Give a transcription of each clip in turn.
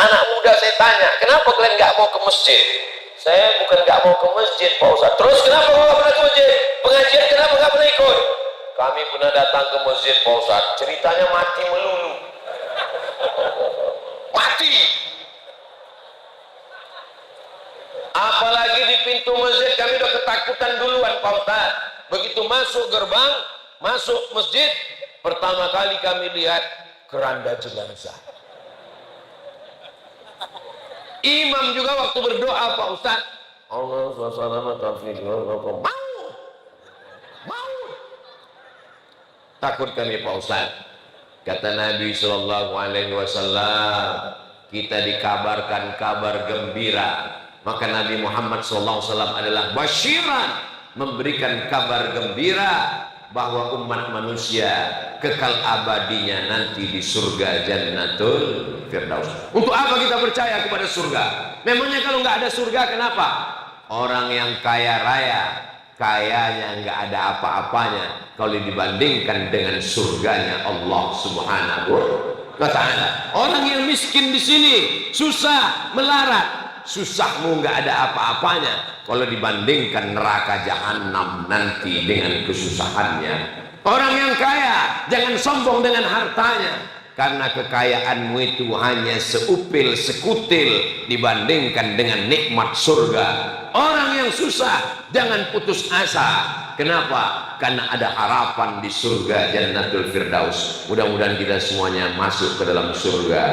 anak-anak muda saya tanya, kenapa kalian nggak mau ke masjid? Saya bukan nggak mau ke masjid Pak Ustaz. Terus kenapa nggak pernah ke masjid? Pengajian kenapa nggak pernah ikut? Kami pernah datang ke masjid Pak Ustaz, ceritanya mati melulu. Mati. Apalagi di pintu masjid kami udah ketakutan duluan Pak Ustaz. Begitu masuk gerbang, masuk masjid, pertama kali kami lihat keranda jenazah. Imam juga waktu berdoa Pak Ustaz, Allah SWT mau takut kami Pak Ustaz. Kata Nabi SAW, kita dikabarkan kabar gembira. Maka Nabi Muhammad SAW adalah basyiran, memberikan kabar gembira bahwa umat manusia kekal abadinya nanti di surga Jannatul Firdaus. Untuk apa kita percaya kepada surga? Memangnya kalau nggak ada surga kenapa? Orang yang kaya raya, kayanya nggak ada apa-apanya kalau dibandingkan dengan surganya Allah Subhanahu wa Ta'ala. Orang yang miskin di sini susah melarat, susahmu nggak ada apa-apanya kalau dibandingkan neraka jahanam nanti dengan kesusahannya. Orang yang kaya jangan sombong dengan hartanya, karena kekayaanmu itu hanya seupil sekutil dibandingkan dengan nikmat surga. Orang yang susah jangan putus asa. Kenapa? Karena ada harapan di surga Jannatul Firdaus. Mudah-mudahan kita semuanya masuk ke dalam surga.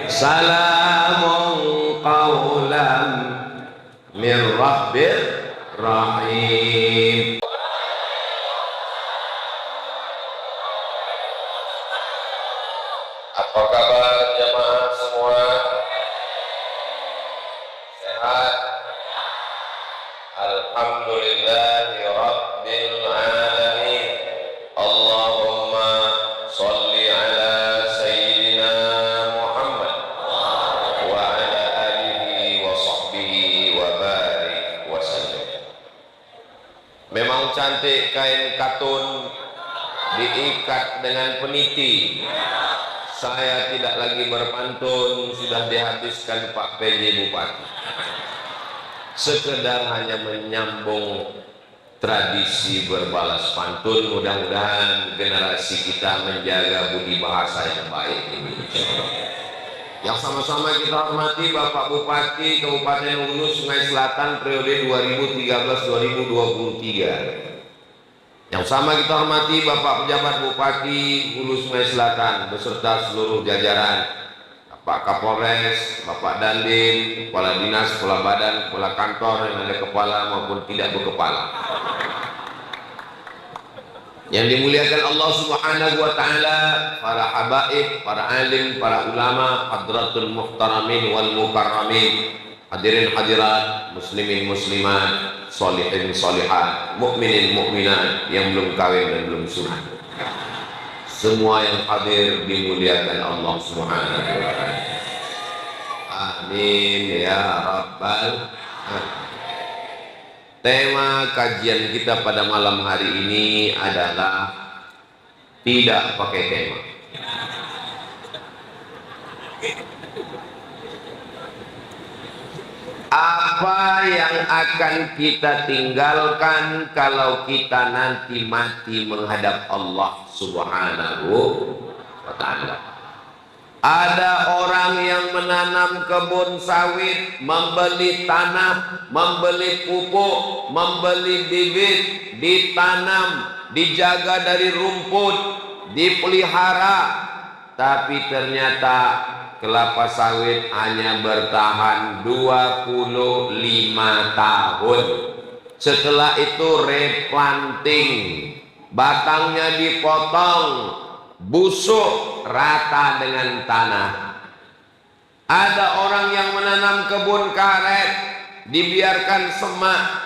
Salamun qawlan min rabbir rahim. Apa kabar jamaah semua? Sehat? Alhamdulillahi rabbil alamin. Allahumma sholli ala sayyidina Muhammad wa ala alihi wa sahbihi wa barik wa sallim. Memang cantik kain katun diikat dengan peniti. Saya tidak lagi berpantun, sudah dihabiskan Pak PJ Bupati. Sekedar hanya menyambung tradisi berbalas pantun. Mudah-mudahan generasi kita menjaga budi bahasa yang baik ini. Yang sama-sama kita hormati Bapak Bupati Kabupaten Hulu Sungai Selatan periode 2013-2023. Yang sama kita hormati Bapak Pejabat Bupati Hulu Sungai Selatan beserta seluruh jajaran, Pak Kapolres, Bapak Dandim, Kepala Dinas, Kepala Badan, Kepala Kantor yang ada kepala maupun tidak berkepala. Yang dimuliakan Allah Subhanahu wa Ta'ala, para habaib, para alim, para ulama, hadratul muhtaramin wal mukarramin, hadirin hadirat, muslimin muslimat, solihin solihat, mukminin mukminat yang belum kawin dan belum sunat. Semua yang hadir dimuliakan Allah Subhanahu wa Ta'ala. Amin ya rabbal alamin. Tema kajian kita pada malam hari ini adalah tidak pakai tema. Apa yang akan kita tinggalkan kalau kita nanti mati menghadap Allah Subhanahu wa Ta'ala? Ada orang yang menanam kebun sawit, membeli tanah, membeli pupuk, membeli bibit, ditanam, dijaga dari rumput, dipelihara, tapi ternyata kelapa sawit hanya bertahan 25 tahun. Setelah itu replanting, batangnya dipotong, busuk rata dengan tanah. Ada orang yang menanam kebun karet, dibiarkan semak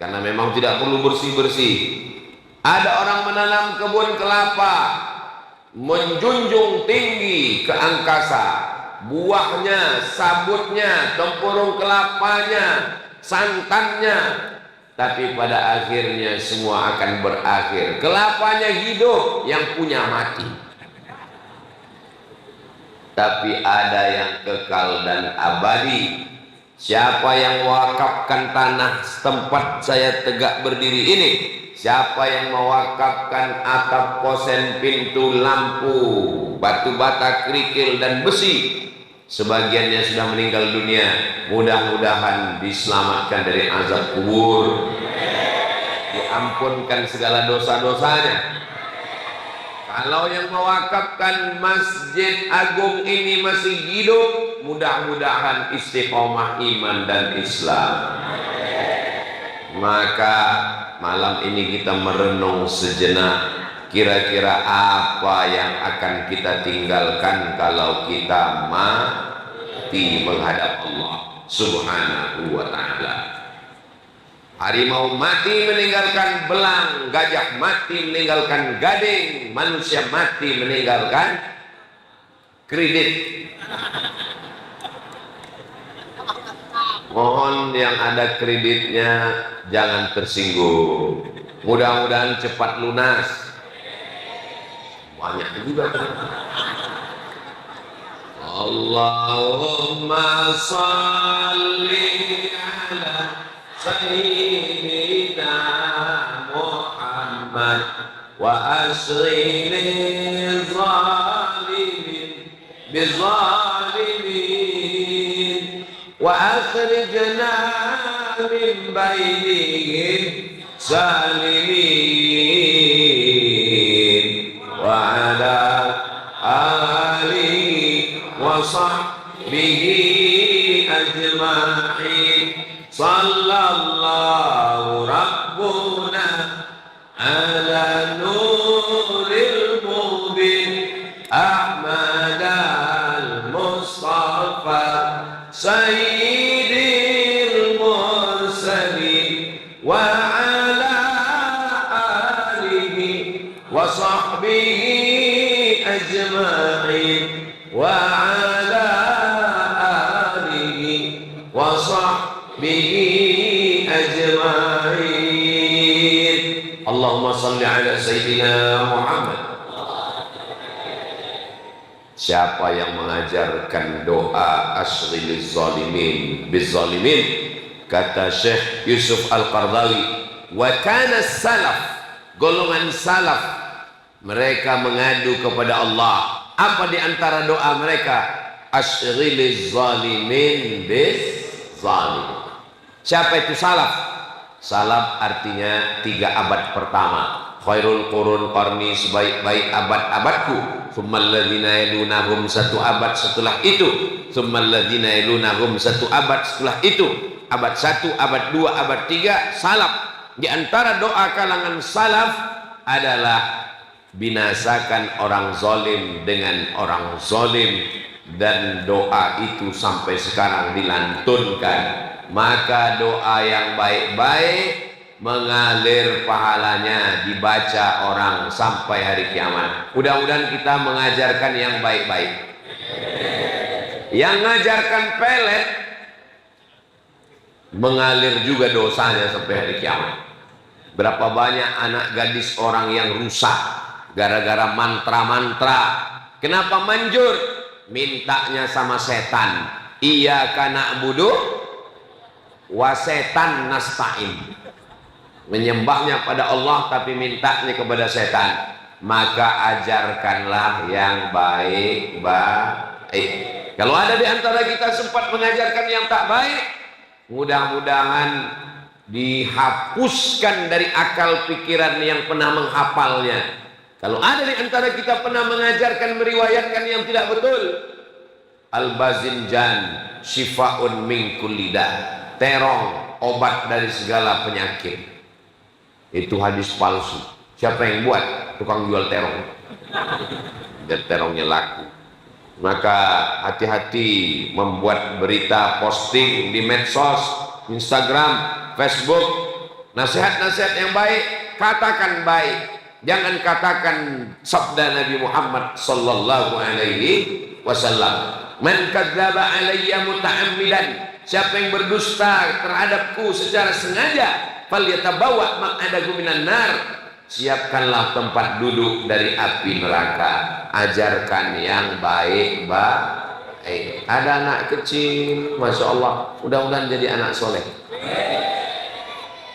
karena memang tidak perlu bersih-bersih. Ada orang menanam kebun kelapa, menjunjung tinggi ke angkasa, buahnya, sabutnya, tempurung kelapanya, santannya, tapi pada akhirnya semua akan berakhir. Kelapanya hidup, yang punya mati. tapi ada yang kekal dan abadi. Siapa yang mewakafkan tanah tempat saya tegak berdiri ini, siapa yang mewakafkan atap, kosen, pintu, lampu, batu bata, kerikil dan besi, sebagiannya sudah meninggal dunia, mudah-mudahan diselamatkan dari azab kubur, diampunkan segala dosa-dosanya. Kalau yang mewakafkan Masjid Agung ini masih hidup, mudah-mudahan istiqomah iman dan Islam. Maka malam ini kita merenung sejenak, kira-kira apa yang akan kita tinggalkan kalau kita mati menghadap Allah Subhanahu wa ta'ala. Harimau mati meninggalkan belang, gajah mati meninggalkan gading, manusia mati meninggalkan kredit. Mohon yang ada kreditnya jangan tersinggung. Mudah-mudahan cepat lunas. Banyak juga. Allahumma salli ala Sayyidina Muhammad wa asghini zalimin bizalimin wa akhrijna min bainihim salimin wa ala alihi wa sahbihi ajma'in. Sallallahu Rabbuna ala nuril mubin Ahmad al-Mustafa Sayyidil Mursalin wa ala alihi wa sahbihi ajma'in wa ala alihi wa bihi ajma'in. Allahumma salli ala Sayyidina Muhammad. Siapa yang mengajarkan doa asghiliz zalimin bizzalimin, kata Syekh Yusuf Al-Qardawi, wa kana salaf, golongan salaf, mereka mengadu kepada Allah. Apa di antara doa mereka? Asghiliz zalimin bizzalim. Siapa itu salaf? Salaf artinya 3 abad pertama. Khairul qurun qarni, sebaik-baik abad-abadku. Tsummal ladzina yalunahum, 1 abad setelah itu. Tsummal ladzina yalunahum, 1 abad setelah itu. Abad 1, abad 2, abad 3, salaf. Di antara doa kalangan salaf adalah binasakan orang zalim dengan orang zalim, dan doa itu sampai sekarang dilantunkan. Maka doa yang baik-baik mengalir pahalanya, dibaca orang sampai hari kiamat. Mudah-mudahan kita mengajarkan yang baik-baik. Yang mengajarkan pelet mengalir juga dosanya sampai hari kiamat. Berapa banyak anak gadis orang yang rusak gara-gara mantra-mantra. Kenapa manjur? Mintanya sama setan. Iyyaka na'budu wa setan nasta'in, menyembahnya pada Allah tapi mintanya kepada setan. Maka ajarkanlah yang baik-baik. Kalau ada di antara kita sempat mengajarkan yang tak baik, mudah-mudahan dihapuskan dari akal pikiran yang pernah menghafalnya. Kalau ada di antara kita pernah mengajarkan, meriwayatkan yang tidak betul, al-bazinjan syifa'un min kulli da', terong obat dari segala penyakit. Itu hadis palsu. Siapa yang buat? Tukang jual terong, dan terongnya laku. Maka hati-hati membuat berita, posting di medsos, Instagram, Facebook. Nasihat-nasihat yang baik, katakan baik. Jangan katakan sabda Nabi Muhammad sallallahu alaihi wasallam, man kadzdzaba alayya muta'ammidan, siapa yang berdusta terhadapku secara sengaja, falyatabawwa maq'adahu minan nar, siapkanlah tempat duduk dari api neraka. Ajarkan yang baik-baik. Ada anak kecil, Masya Allah, mudah-mudahan jadi anak soleh.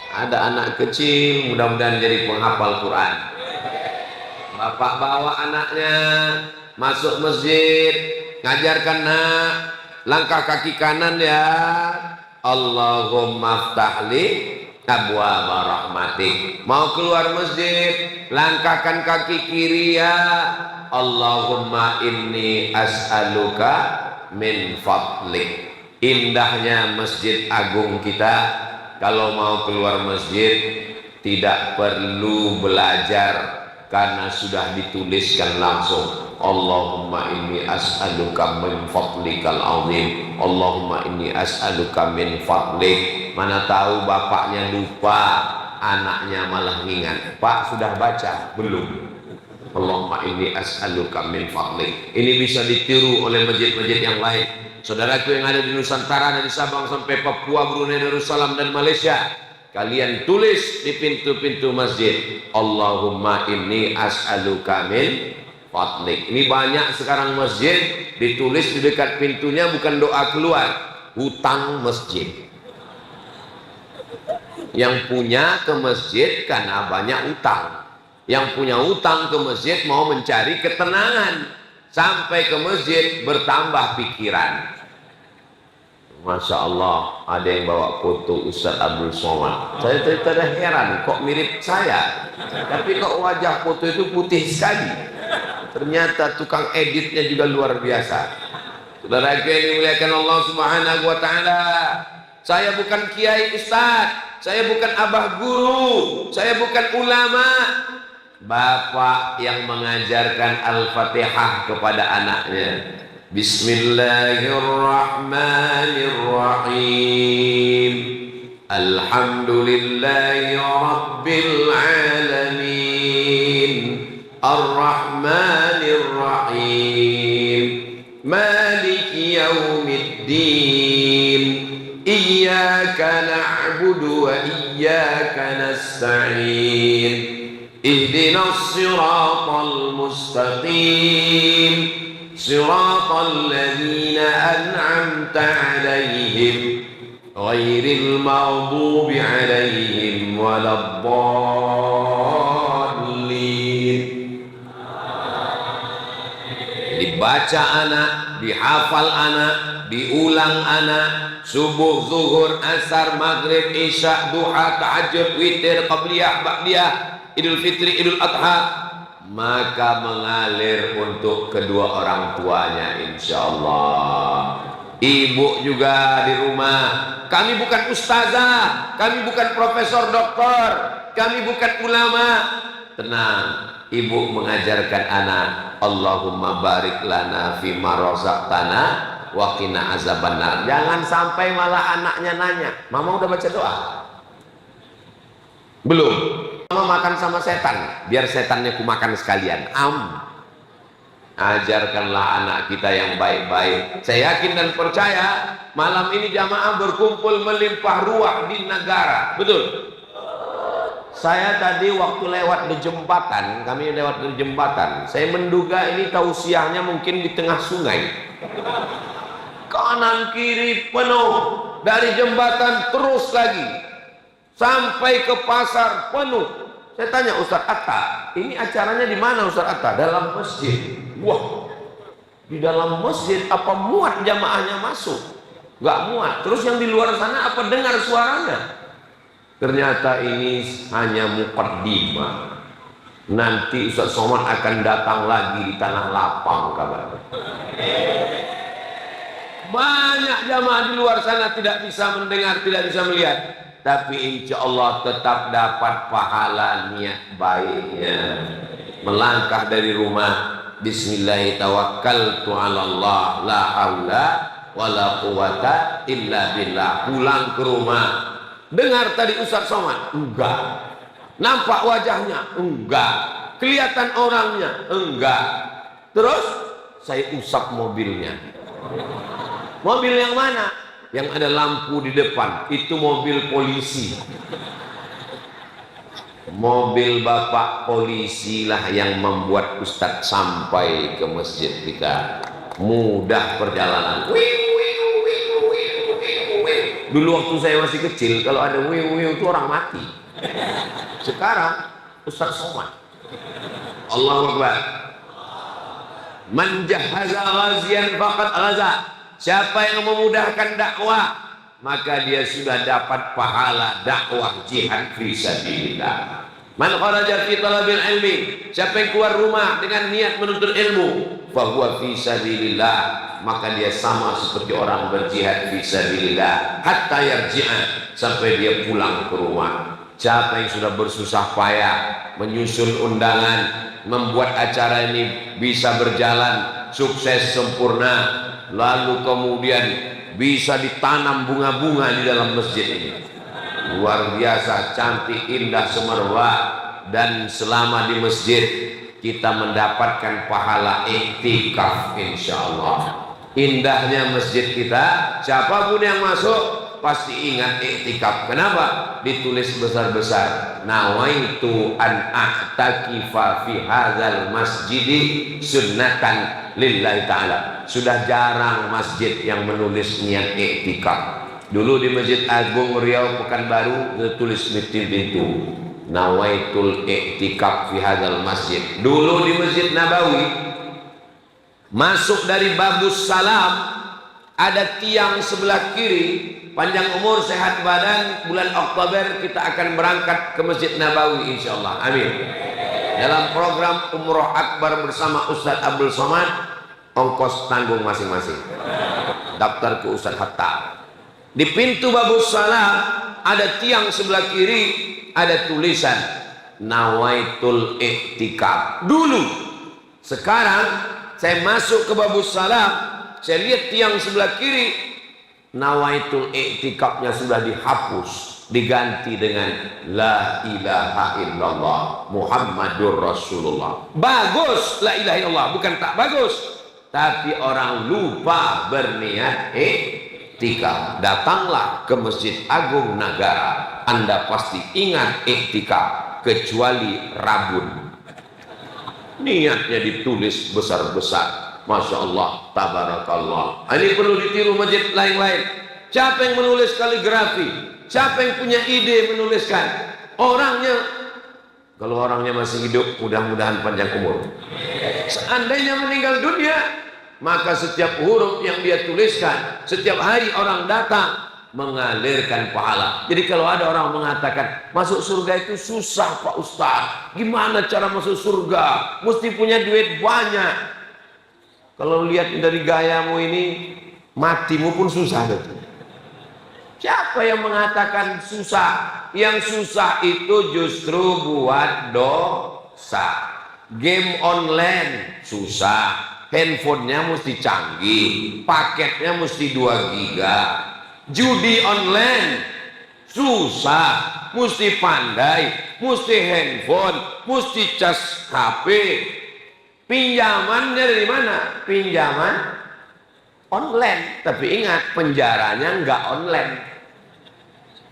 Ada anak kecil, mudah-mudahan jadi penghafal Quran. Bapak bawa anaknya masuk masjid, ngajarkan nak, langkah kaki kanan ya, Allahumma ftahli abwaaba rahmatik. Mau keluar masjid, langkahkan kaki kiri ya, Allahumma inni as'aluka min fadlik. Indahnya masjid agung kita, kalau mau keluar masjid tidak perlu belajar karena sudah dituliskan langsung. Allahumma inni as'aluka min fadlikal azim. Allahumma inni as'aluka min fadlik. Mana tahu bapaknya lupa, anaknya malah ingat. Pak sudah baca? Belum. Allahumma inni as'aluka min fadlik. Ini bisa ditiru oleh masjid-masjid yang lain. Saudaraku yang ada di Nusantara, dari Sabang sampai Papua, Brunei Darussalam dan Malaysia, kalian tulis di pintu-pintu masjid, Allahumma inni as'aluka min fadlik. Ini banyak sekarang masjid ditulis di dekat pintunya bukan doa keluar, hutang masjid. Yang punya ke masjid karena banyak utang. Yang punya utang ke masjid mau mencari ketenangan. Sampai ke masjid bertambah pikiran. Masya Allah, ada yang bawa foto Ustaz Abdul Somad. Saya tidak heran, kok mirip saya. Tapi kok wajah foto itu putih sekali. Ternyata tukang editnya juga luar biasa. Saudara yang dimuliakan Allah Subhanahu wa Ta'ala, saya bukan kiai ustaz, saya bukan abah guru, saya bukan ulama. Bapak yang mengajarkan Al-Fatihah kepada anaknya. Bismillahirrahmanirrahim. Alhamdulillahi Rabbil Alamin. Ar-Rahmanirrahim. Maliki Yawmiddin. Iyyaka na'budu wa iyyaka nasta'in. Ihdinas siratal mustaqim. Siratal ladzina an'amta 'alaihim ghairil maghdubi 'alaihim waladdallin. Dibaca anak, dihafal anak, diulang anak, subuh, zuhur, asar, maghrib, isya, duha, tahajud, witir, qabliyah, ba'diyah, Idul Fitri, Idul Adha, maka mengalir untuk kedua orang tuanya insya Allah. Ibu juga di rumah, kami bukan ustazah, kami bukan profesor doktor, kami bukan ulama. Tenang, ibu mengajarkan anak, Allahumma barik lana fima razaqtana wa qina azabannar. Jangan sampai malah anaknya nanya, mama udah baca doa? Belum. Mama makan sama setan, biar setannya ku makan sekalian. Ajarkanlah anak kita yang baik-baik. Saya yakin dan percaya malam ini jamaah berkumpul melimpah ruah di negara. Betul? Saya tadi waktu lewat di jembatan, kami lewat di jembatan, saya menduga ini tausiahnya mungkin di tengah sungai. Kanan kiri penuh, dari jembatan terus lagi sampai ke pasar penuh. Saya tanya Ustaz Atta, ini acaranya di mana Ustaz Atta? Dalam masjid. Wah, di dalam masjid apa muat jamaahnya masuk? Gak muat. Terus yang di luar sana apa dengar suaranya? Ternyata ini hanya muqaddimah. Nanti Ustaz Somad akan datang lagi di tanah lapang kabarnya. Banyak jamaah di luar sana tidak bisa mendengar, tidak bisa melihat. Tapi insya Allah tetap dapat pahala niat baiknya. Melangkah dari rumah, Bismillahirrahmanirrahim, la haula wala quwata illa billah. Pulang ke rumah, dengar tadi Ustaz Somad? Enggak. Nampak wajahnya? Enggak. Kelihatan orangnya? Enggak. Terus saya usap mobilnya. Mobil yang mana? Yang ada lampu di depan, itu mobil polisi. Mobil bapak polisi lah yang membuat Ustadz sampai ke masjid kita. Mudah perjalanan. Dulu waktu saya masih kecil, kalau ada wiu itu orang mati. Sekarang Ustadz somat. Allahu Akbar. Man jahaza ghazian faqad ghaza. Siapa yang memudahkan dakwah, maka dia sudah dapat pahala dakwah jihad fi sabilillah. Man kharaja fi talabil ilmi, siapa yang keluar rumah dengan niat menuntut ilmu, fa huwa fi sabilillah, maka dia sama seperti orang berjihad fi sabilillah hatta yarji'a, sampai dia pulang ke rumah. Siapa yang sudah bersusah payah menyusun undangan, membuat acara ini bisa berjalan sukses sempurna, lalu kemudian bisa ditanam bunga-bunga di dalam masjid ini, luar biasa cantik, indah, semerbak, dan selama di masjid kita mendapatkan pahala iktikaf insyaallah. Indahnya masjid kita, siapapun yang masuk pasti ingat iktikaf. Kenapa? Ditulis besar-besar, nawaitu an a'takifa fi hadzal masjidi sunnatan lillahi ta'ala. Sudah jarang masjid yang menulis niat iktikaf. Dulu di Masjid Agung Riau Pekanbaru tulis di pintu, nawaitul iktikaf fi hadzal masjid. Dulu di Masjid Nabawi, masuk dari Babus Salam, ada tiang sebelah kiri, panjang umur sehat badan, bulan Oktober kita akan berangkat ke Masjid Nabawi insyaallah. Amin. Dalam program Umroh Akbar bersama Ustadz Abdul Somad, ongkos tanggung masing-masing. Daftar ke Ustadz Hatta. Di pintu Babus Salam ada tiang sebelah kiri, ada tulisan nawaitul iktikaf. Dulu. Sekarang saya masuk ke Babus Salam, saya lihat tiang sebelah kiri, nawaitul iktikafnya sudah dihapus, diganti dengan la ilaha illallah Muhammadur Rasulullah. Bagus la ilaha illallah, bukan tak bagus, tapi orang lupa berniat iktikaf. Datanglah ke Masjid Agung Nagara, Anda pasti ingat iktikaf, kecuali Rabun. Niatnya ditulis besar-besar. Masya Allah, tabarakallah. Ini perlu ditiru masjid lain-lain. Siapa yang menulis kaligrafi? Siapa yang punya ide menuliskan? Orangnya, kalau orangnya masih hidup, mudah-mudahan panjang umur. Seandainya meninggal dunia, maka setiap huruf yang dia tuliskan, setiap hari orang datang mengalirkan pahala. Jadi kalau ada orang mengatakan masuk surga itu susah Pak Ustaz, gimana cara masuk surga? Mesti punya duit banyak. Kalau lihat dari gayamu ini, matimu pun susah. Siapa yang mengatakan susah? Yang susah itu justru buat dosa. Game online susah, handphonenya mesti canggih, paketnya mesti 2 giga. Judi online susah, mesti pandai, mesti handphone, mesti cas HP. Pinjamannya dari mana? Pinjaman online. Tapi ingat, penjaranya nggak online.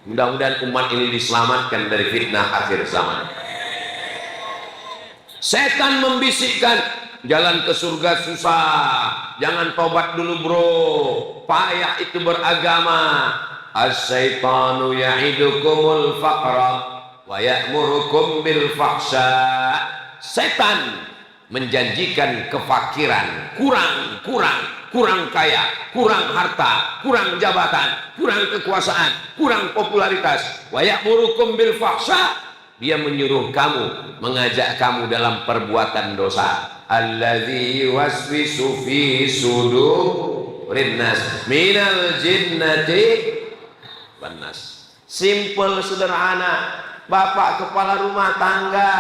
Mudah-mudahan umat ini diselamatkan dari fitnah akhir zaman. Setan membisikkan, jalan ke surga susah, jangan tobat dulu bro, payah itu beragama. As-syaitanu ya'idukumul faqra wa ya'murukum bil fahsya. Setan menjanjikan kefakiran, kurang kaya, kurang harta, kurang jabatan, kurang kekuasaan, kurang popularitas. Wa ya'murukum bil fahsya, dia menyuruh kamu, mengajak kamu dalam perbuatan dosa. Alladzi yuwaswisu fi sudurin nas minal jinnati wan nas. Simple, sederhana. Bapak kepala rumah tangga,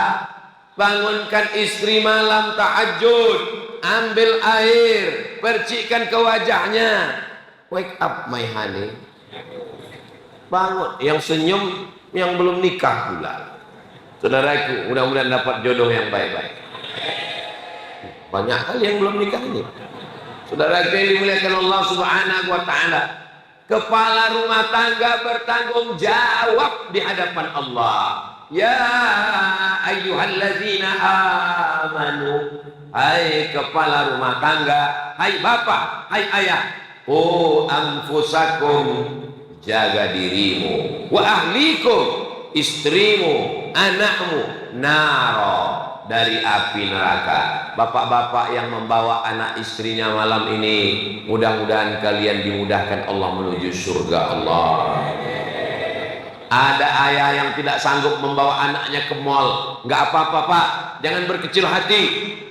bangunkan istri malam tahajud, ambil air, percikkan ke wajahnya. Wake up my honey. Bangun. Yang senyum yang belum nikah pula. Saudaraku, mudah-mudahan dapat jodoh yang baik-baik. Banyak hal yang belum nikah ini. Saudaraku yang dimuliakan Allah Subhanahu wa taala, kepala rumah tangga bertanggung jawab di hadapan Allah. Ya ayyuhalladzina amanu, hai kepala rumah tangga, hai bapak, hai ayah, anfusakum, jaga dirimu, wa ahlikum, istrimu, anakmu, naro, dari api neraka. Bapak-bapak yang membawa anak istrinya malam ini, mudah-mudahan kalian dimudahkan Allah menuju surga Allah. Ada ayah yang tidak sanggup membawa anaknya ke mall, nggak apa-apa pak, jangan berkecil hati.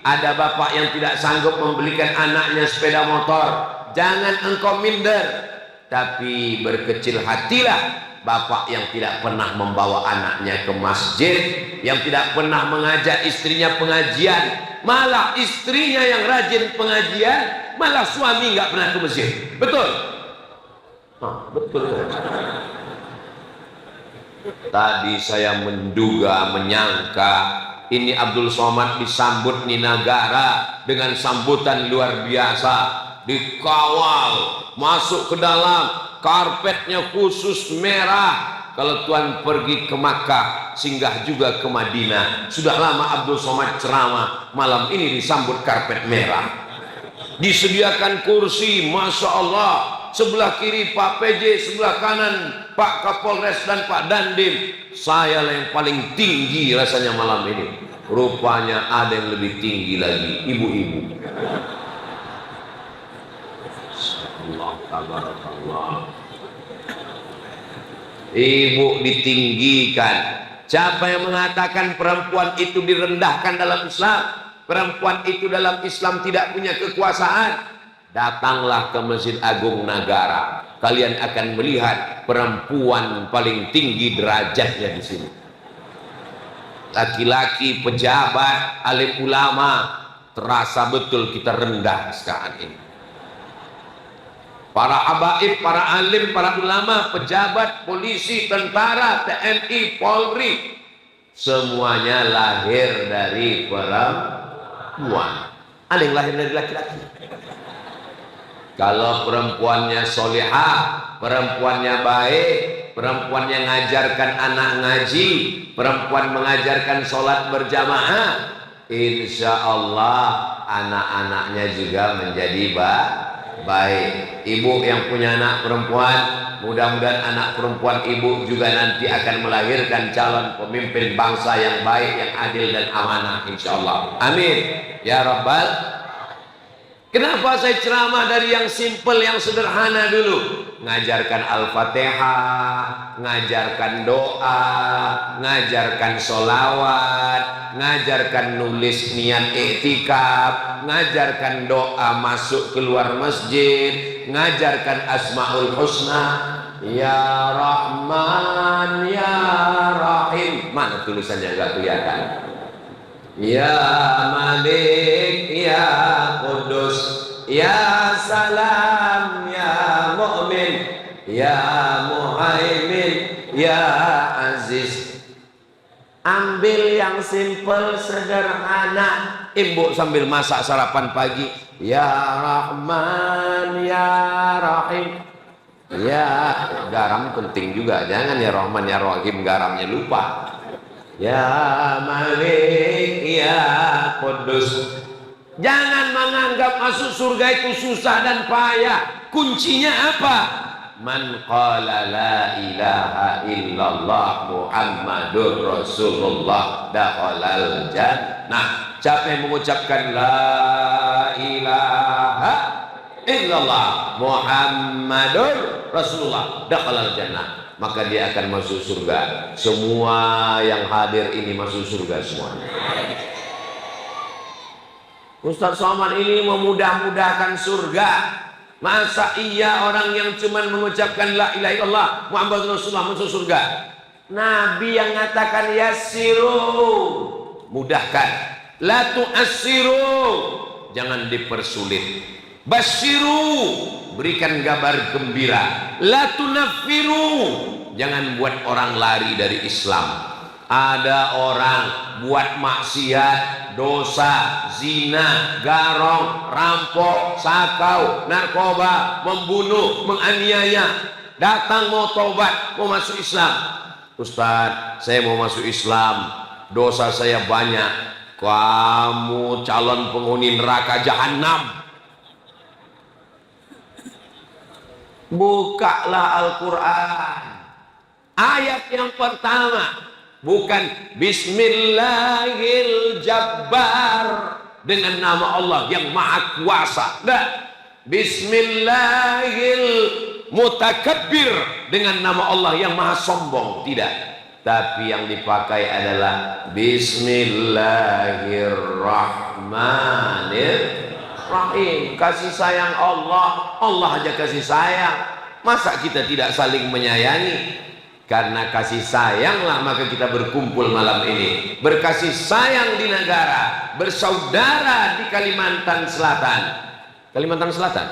Ada bapak yang tidak sanggup membelikan anaknya sepeda motor, jangan engkau minder, tapi berkecil hatilah bapak yang tidak pernah membawa anaknya ke masjid, yang tidak pernah mengajak istrinya pengajian, malah istrinya yang rajin pengajian, malah suami nggak pernah ke masjid. Betul? Betul. Tadi saya menduga, menyangka ini Abdul Somad disambut di negara dengan sambutan luar biasa, dikawal masuk ke dalam, karpetnya khusus merah. Kalau Tuhan pergi ke Makkah, singgah juga ke Madinah. Sudah lama Abdul Somad ceramah, malam ini disambut karpet merah, disediakan kursi, Masya Allah. Sebelah kiri Pak PJ, sebelah kanan Pak Kapolres dan Pak Dandim. Saya yang paling tinggi rasanya malam ini. Rupanya ada yang lebih tinggi lagi, ibu-ibu. Allah tabarakallah. Ibu ditinggikan. Siapa yang mengatakan perempuan itu direndahkan dalam Islam? Perempuan itu dalam Islam tidak punya kekuasaan. Datanglah ke Masjid Agung Nagara, kalian akan melihat perempuan paling tinggi derajatnya di sini. Laki-laki, pejabat, alim ulama, terasa betul kita rendah sekarang ini. Para habaib, para alim, para ulama, pejabat, polisi, tentara, TNI, Polri, semuanya lahir dari perempuan. Ada yang lahir dari laki-laki. Kalau perempuannya solehah, perempuannya baik, perempuannya mengajarkan anak ngaji, perempuan mengajarkan sholat berjamaah, insya Allah anak-anaknya juga menjadi baik. Ibu yang punya anak perempuan, mudah-mudahan anak perempuan ibu juga nanti akan melahirkan calon pemimpin bangsa yang baik, yang adil dan amanah, insya Allah. Amin ya Rabbal. Kenapa saya ceramah dari yang simple, yang sederhana dulu? Ngajarkan Al-Fatihah, ngajarkan doa, ngajarkan sholawat, ngajarkan nulis niat iktikaf, ngajarkan doa masuk keluar masjid, ngajarkan Asmaul Husna, Ya Rahman, Ya Rahim. Mana tulisannya nggak kelihatan? Ya Malik, Ya Kudus, Ya Salam, Ya Mu'min, Ya Muhaimin, Ya Aziz. Ambil yang simple, sederhana. Ibu sambil masak sarapan pagi, Ya Rahman, Ya Rahim. Ya, garam penting juga. Jangan Ya Rahman, Ya Rahim, garamnya lupa. Ya Malik, Ya Kudus. Jangan menganggap masuk surga itu susah dan payah. Kuncinya apa? Man qala la ilaha illallah Muhammadur Rasulullah dakhalal jannah. Siapa yang mengucapkan la ilaha illallah Muhammadur Rasulullah dakhalal jannah, maka dia akan masuk surga. Semua yang hadir ini masuk surga semuanya. Ustaz Somad ini memudah-mudahkan surga. Masa iya orang yang cuma mengucapkan la ilaha illallah Muhammad Rasulullah masuk surga? Nabi yang mengatakan yassiru, mudahkan. La tu'assiru, jangan dipersulit. Basyiru, berikan kabar gembira. La tunaffiru, jangan buat orang lari dari Islam. Ada orang buat maksiat, dosa, zina, garong, rampok, sakau, narkoba, membunuh, menganiaya, datang mau tobat, mau masuk Islam. Ustadz, saya mau masuk Islam, dosa saya banyak. Kamu calon penghuni neraka jahanam. Bukalah Al-Quran. Ayat yang pertama, bukan Bismillahil Jabbar dengan nama Allah yang Maha Kuasa. Nah, Bismillahil Mutakabbir dengan nama Allah yang Maha Sombong. Tidak, tapi yang dipakai adalah Bismillahirrahmanirrahim. Kasih sayang Allah, Allah aja kasih sayang. Masa kita tidak saling menyayangi? Karena kasih sayanglah maka kita berkumpul malam ini, berkasih sayang di negara, bersaudara di Kalimantan Selatan. Kalimantan Selatan,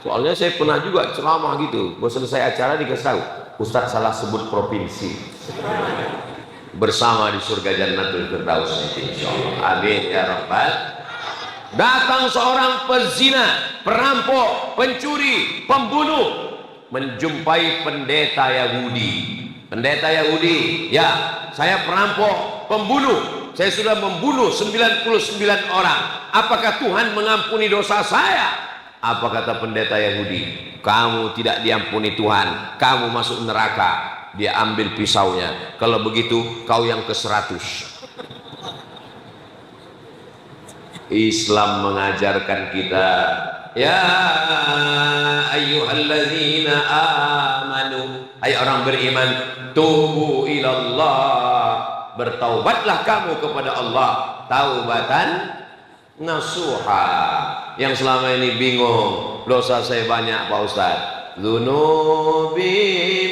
soalnya saya pernah juga ceramah gitu, mau selesai acara dikasih tahu, Ustadz salah sebut provinsi. Bersama di surga Jannatul Firdaus nanti insyaallah. Amin ya rabbal. Datang seorang pezina, perampok, pencuri, pembunuh, menjumpai pendeta Yahudi. Pendeta Yahudi, ya, saya perampok, pembunuh, saya sudah membunuh 99 orang. Apakah Tuhan mengampuni dosa saya? Apa kata pendeta Yahudi? Kamu tidak diampuni Tuhan, kamu masuk neraka. Dia ambil pisaunya. Kalau begitu kau yang ke-100. Islam mengajarkan kita, ya ayyuhalladzina amanu, hai orang beriman, tubu ilallah, bertaubatlah kamu kepada Allah taubatan nasuha. Yang selama ini bingung, dosa saya banyak Pak Ustadz, dzunubi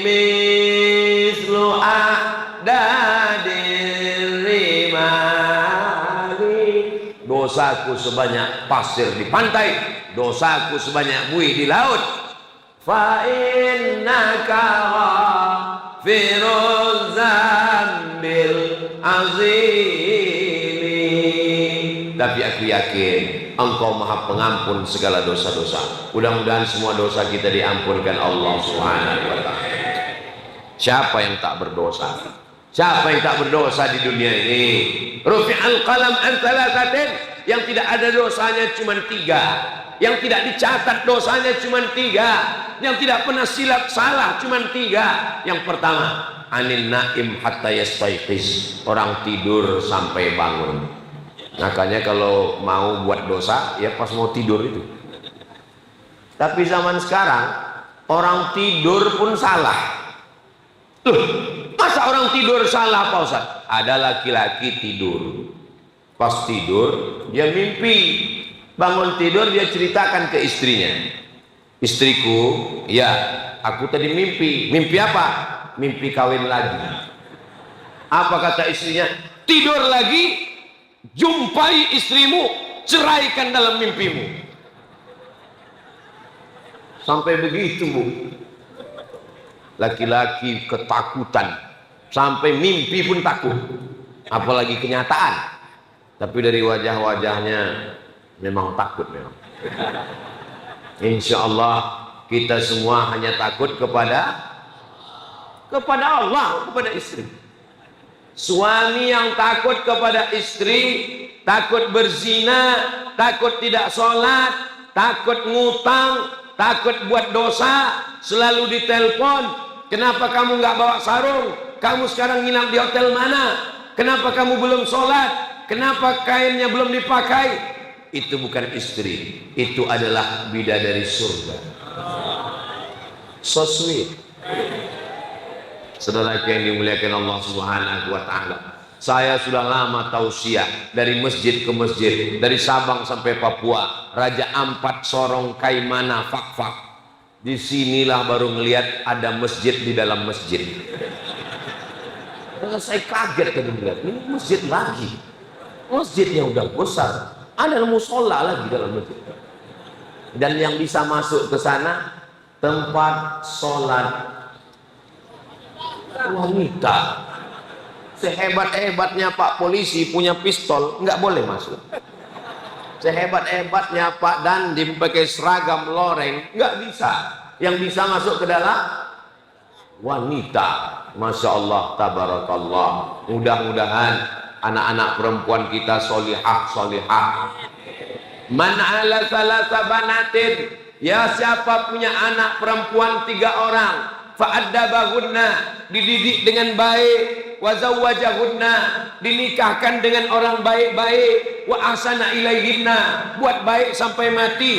mislu a'dadir rimali, dosaku sebanyak pasir di pantai, dosaku sebanyak buih di laut. Fa innaka ghafiruz zambil azimi, tapi aku yakin Engkau Maha Pengampun segala dosa-dosa. Mudah-mudahan semua dosa kita diampunkan Allah Subhanahu wa taala. Siapa yang tak berdosa? Siapa yang tak berdosa di dunia ini? Rufi'al qalam an thalathatin, yang tidak ada dosanya cuma 3, yang tidak dicatat dosanya cuma 3, yang tidak pernah silap salah cuma 3. Yang pertama, anin naim hatta yastaiqiz, orang tidur sampai bangun. Makanya kalau mau buat dosa ya pas mau tidur itu. Tapi zaman sekarang orang tidur pun salah. Masa orang tidur salah Pak Ustaz? Ada laki-laki tidur, pas tidur dia mimpi, bangun tidur dia ceritakan ke istrinya, istriku, ya aku tadi mimpi. Mimpi apa? Mimpi kawin lagi. Apa kata istrinya? Tidur lagi, jumpai istrimu, ceraikan dalam mimpimu. Sampai begitu Bu, laki-laki ketakutan, sampai mimpi pun takut, apalagi kenyataan. Tapi dari wajah-wajahnya memang takut memang. Insya Allah kita semua hanya takut kepada Allah, kepada istri. Suami yang takut kepada istri, takut berzina, takut tidak sholat, takut ngutang, takut buat dosa, selalu ditelepon, kenapa kamu nggak bawa sarung? Kamu sekarang nginap di hotel mana? Kenapa kamu belum sholat? Kenapa kainnya belum dipakai? Itu bukan istri, itu adalah bidadari surga. So sweet. Saudara yang dimuliakan Allah Subhanahu wa taala, saya sudah lama tausiah dari masjid ke masjid, dari Sabang sampai Papua, Raja Ampat, Sorong, Kaimana, Fak-Fak. Disinilah baru ngelihat ada masjid di dalam masjid. Saya kaget tadi melihat ini masjid lagi. Masjidnya udah besar, ada musola lagi dalam masjid. Dan yang bisa masuk ke sana tempat sholat wanita. Sehebat-hebatnya Pak polisi punya pistol, nggak boleh masuk. Sehebat-hebatnya Pak Dandim pakai seragam loreng, nggak bisa. Yang bisa masuk ke dalam wanita. Masya Allah, tabarakallah. Mudah-mudahan anak-anak perempuan kita solihah solihah. Man ala salasa banatin, ya siapa punya anak perempuan 3 orang, fa'addabahunna, dididik dengan baik, wa zawwajahunna, dinikahkan dengan orang baik-baik, wa ahsana ilaihinna, buat baik sampai mati,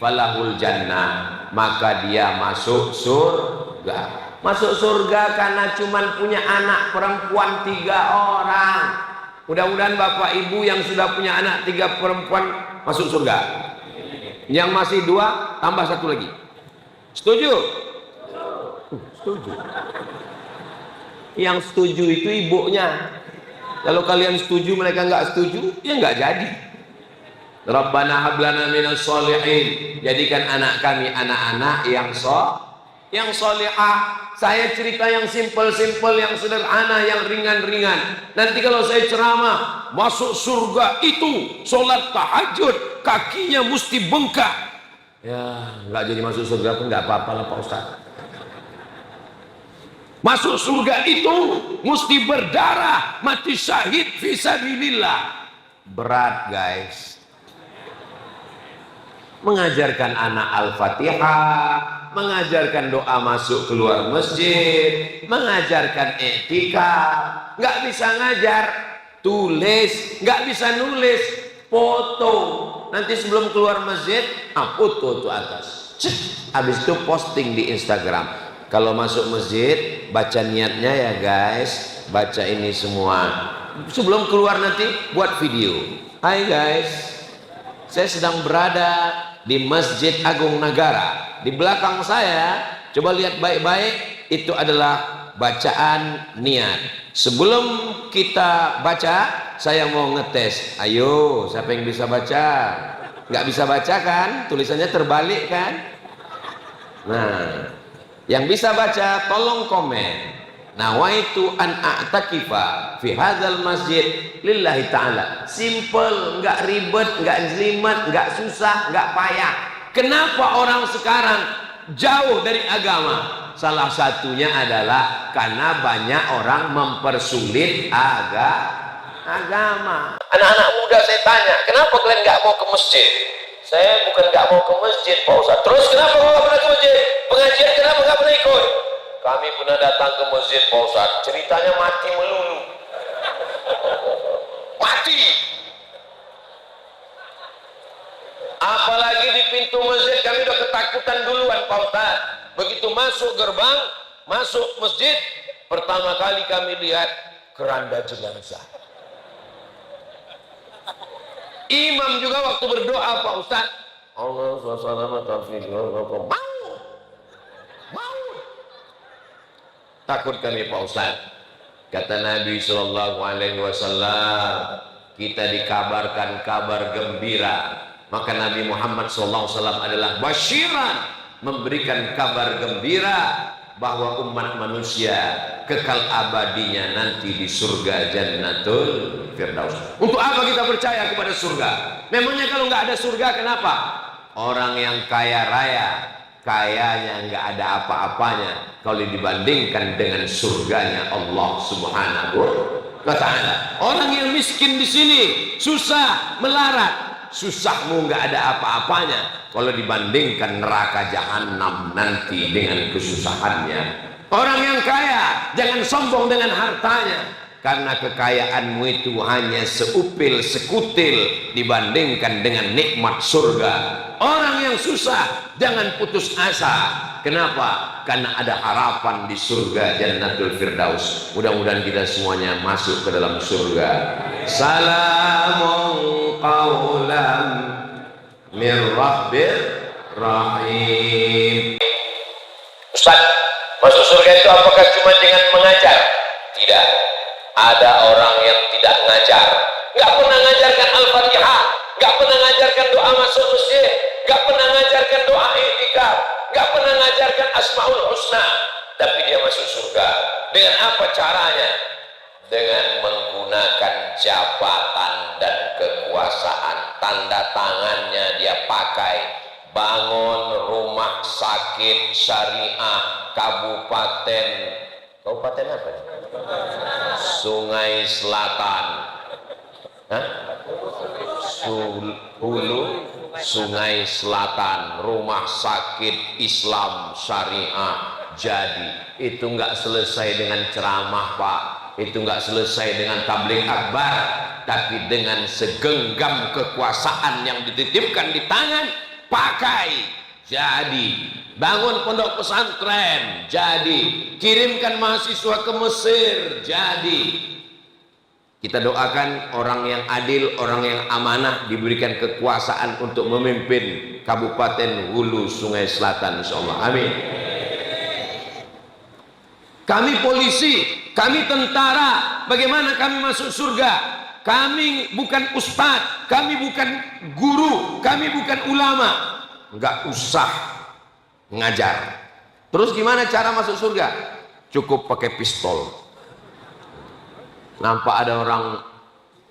falahul jannah, maka dia masuk surga. Masuk surga karena cuman punya anak perempuan 3 orang. Mudah-mudahan bapak ibu yang sudah punya anak 3 perempuan masuk surga. Yang masih 2 tambah 1 lagi. Setuju? Setuju. Yang setuju itu ibunya. Kalau kalian setuju mereka nggak setuju, ya nggak jadi. Rabbana hablana minas sholihin, jadikan anak kami anak-anak yang solihah. Saya cerita yang simpel-simpel, yang sederhana, yang ringan-ringan. Nanti kalau saya ceramah, masuk surga itu sholat tahajud, kakinya mesti bengkak. Ya, nggak jadi masuk surga pun nggak apa-apa lah Pak Ustadz. Masuk surga itu mesti berdarah, mati syahid fisabilillah. Berat guys. Mengajarkan anak Al-Fatihah, mengajarkan doa masuk keluar masjid, mengajarkan etika, nggak bisa ngajar tulis, nggak bisa nulis, foto. Nanti sebelum keluar masjid, foto tuh atas. Habis itu posting di Instagram. Kalau masuk masjid, baca niatnya ya guys, baca ini semua. Sebelum keluar nanti buat video. Hai guys, saya sedang berada di Masjid Agung Nagara. Di belakang saya, coba lihat baik-baik, itu adalah bacaan niat. Sebelum kita baca, saya mau ngetes. Ayo, siapa yang bisa baca? Nggak bisa baca kan? Tulisannya terbalik kan? Nah, yang bisa baca tolong komen. Nawaitu an a'takifa fi hadzal masjid lillahi ta'ala. Simple, nggak ribet, nggak jelimet, nggak susah, nggak payah. Kenapa orang sekarang jauh dari agama? Salah satunya adalah karena banyak orang mempersulit agama. Anak-anak muda saya tanya, kenapa kalian nggak mau ke masjid? Saya bukan nggak mau ke masjid Pak Ustaz. Terus kenapa nggak pernah ke masjid? Pengajian kenapa nggak pernah ikut? Kami pernah datang ke masjid Pak Ustaz, ceritanya mati melulu. Mati. Apalagi di pintu masjid kami udah ketakutan duluan Pak Ustaz. Begitu masuk gerbang, masuk masjid, pertama kali kami lihat keranda jenazah. Imam juga waktu berdoa Pak Ustaz, Allah SWT mau. Takut kami Pak Ustaz. Kata Nabi SAW, kita dikabarkan kabar gembira. Maka Nabi Muhammad SAW adalah basyiran, memberikan kabar gembira bahwa umat manusia kekal abadinya nanti di surga Jannatul Firdaus. Untuk apa kita percaya kepada surga? Memangnya kalau nggak ada surga kenapa? Orang yang kaya raya, kayanya nggak ada apa-apanya kalau dibandingkan dengan surganya Allah Subhanahu wa Ta'ala. Orang yang miskin di sini susah melarat, susahmu nggak ada apa-apanya kalau dibandingkan neraka jahanam nanti dengan kesusahannya. Orang yang kaya jangan sombong dengan hartanya, karena kekayaanmu itu hanya seupil sekutil dibandingkan dengan nikmat surga. Orang yang susah jangan putus asa. Kenapa? Karena ada harapan di surga Jannatul Firdaus. Mudah-mudahan kita semuanya masuk ke dalam surga. Salamun qawlan min rabbir rahim. Ustaz, masuk surga itu apakah cuma dengan mengajar? Tidak. Ada orang yang tidak ngajar, nggak pernah ngajarkan Al-Fatihah, nggak pernah ngajarkan doa masuk masjid, nggak pernah ngajarkan doa i'tikaf, nggak pernah ngajarkan Asmaul Husna, tapi dia masuk surga. Dengan apa caranya? Dengan menggunakan jabatan dan kekuasaan. Tanda tangannya dia pakai bangun rumah sakit syariah kabupaten apa? Sungai Selatan. Hah? Hulu Sungai Selatan, rumah sakit Islam syariah jadi. Itu nggak selesai dengan ceramah, Pak. Itu nggak selesai dengan tabligh akbar, tapi dengan segenggam kekuasaan yang dititipkan di tangan, pakai jadi. Bangun pondok pesantren jadi. Kirimkan mahasiswa ke Mesir jadi. Kita doakan orang yang adil, orang yang amanah diberikan kekuasaan untuk memimpin Kabupaten Hulu Sungai Selatan, insyaallah. Amin. Kami polisi, kami tentara, bagaimana kami masuk surga? Kami bukan ustadz, kami bukan guru, kami bukan ulama. Enggak usah ngajar. Terus gimana cara masuk surga? Cukup pakai pistol. Nampak ada orang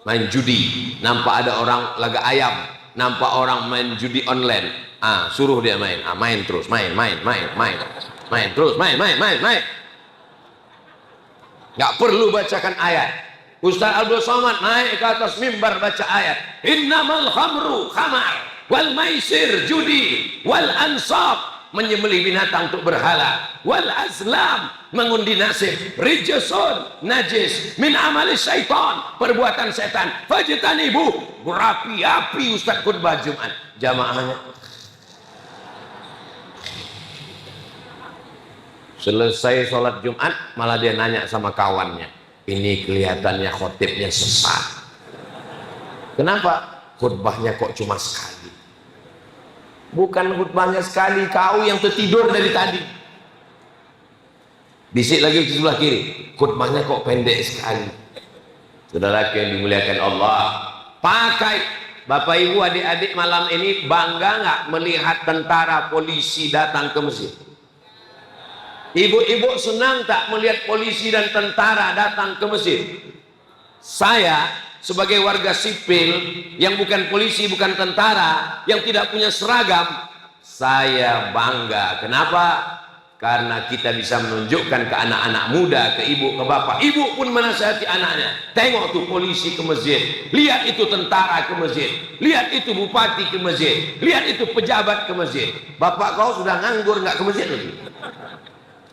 main judi, nampak ada orang laga ayam, nampak orang main judi online, suruh dia main, main terus, main terus, main. Nggak perlu bacakan ayat. Ustaz Abdul Somad naik ke atas mimbar baca ayat, innamal khamru khamar wal maisir judi wal ansab, menyembelih binatang untuk berhala, wal azlam, mengundi nasib, rijsun, najis, min amali syaitan, perbuatan setan, fajtanibu, berapi-api. Ustaz khutbah Jumat, jamaahnya selesai sholat Jumat malah dia nanya sama kawannya, ini kelihatannya khotibnya sesat. Kenapa? Khutbahnya kok cuma sekali. Bukan khutbahnya sekali, kau yang tertidur dari tadi. Bisik lagi ke sebelah kiri, khutbahnya kok pendek sekali. Saudara yang dimuliakan Allah, pakai. Bapak Ibu adik-adik malam ini bangga nggak melihat tentara polisi datang ke masjid? Ibu-ibu senang tak melihat polisi dan tentara datang ke masjid? Saya sebagai warga sipil yang bukan polisi, bukan tentara, yang tidak punya seragam, saya bangga. Kenapa? Karena kita bisa menunjukkan ke anak-anak muda, ke ibu, ke bapak. Ibu pun menasihati anaknya, tengok tuh polisi ke masjid, lihat itu tentara ke masjid, lihat itu bupati ke masjid, lihat itu pejabat ke masjid. Bapak kau sudah nganggur nggak ke masjid lagi?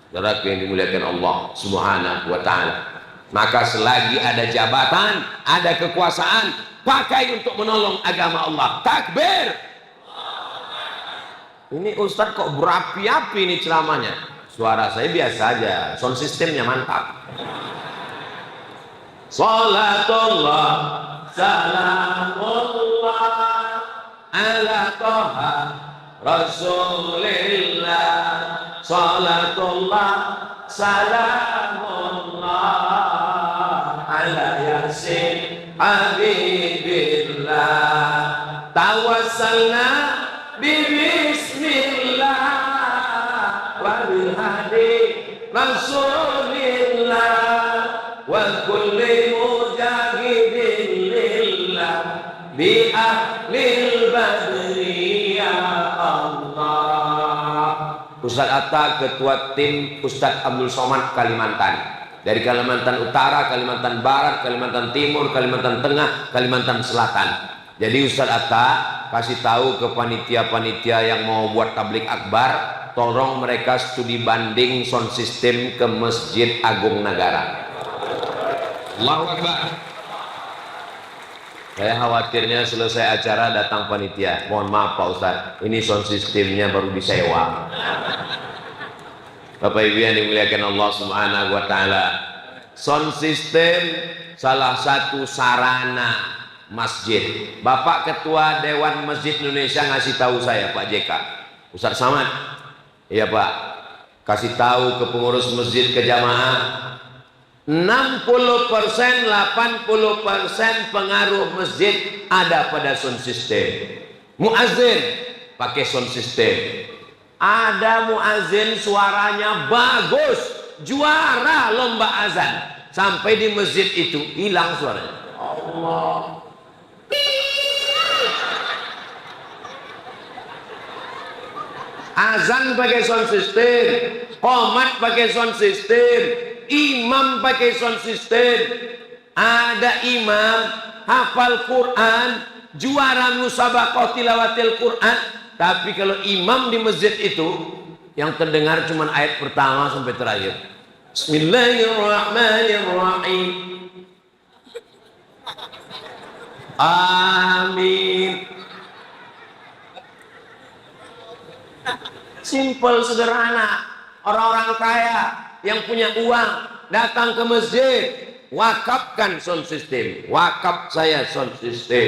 Saudara yang dimuliakan Allah Subhanahu wa ta'ala, maka selagi ada jabatan, ada kekuasaan, pakai untuk menolong agama Allah. Takbir. Ini Ustadz kok berapi-api nih ceramahnya? Suara saya biasa aja, sound systemnya mantap. Salatullah salamullah ala toha rasulillah, salatullah salamullah ala yasin habibillah, tawassalna bismillah wa bil hadi rasulillah wa kulli mujahidin lillah bi ahlil badri ya Allah. Ustaz Atta, ketua tim Ustaz Abdul Somad Kalimantan, dari Kalimantan Utara, Kalimantan Barat, Kalimantan Timur, Kalimantan Tengah, Kalimantan Selatan. Jadi Ustaz Atta kasih tahu ke panitia-panitia yang mau buat tabligh akbar, tolong mereka studi banding sound system ke Masjid Agung Nagara. Allahu Akbar. Saya khawatirnya selesai acara datang panitia, mohon maaf Pak Ustadz, ini sound systemnya baru disewa. Bapak Ibu yang dimuliakan Allah Subhanahu wa ta'ala, sound system salah satu sarana masjid. Bapak Ketua Dewan Masjid Indonesia ngasih tahu saya, Pak JK, Ustaz Samad, iya Pak, kasih tahu ke pengurus masjid, ke jamaah, 60%, 80% pengaruh masjid ada pada sound system. Muazzin pakai sound system. Ada muazzin suaranya bagus, juara lomba azan, sampai di masjid itu hilang suaranya. Allah. azan pakai sound system, qomat pakai sound system, imam pakai sound system. Ada imam hafal Quran, juara musabaqah tilawatil Quran, tapi kalau imam di masjid itu yang terdengar cuma ayat pertama sampai terakhir. Bismillahirrahmanirrahim. Amin. Simple, sederhana. Orang-orang kaya yang punya uang datang ke masjid, wakafkan sound system. Wakaf saya sound system.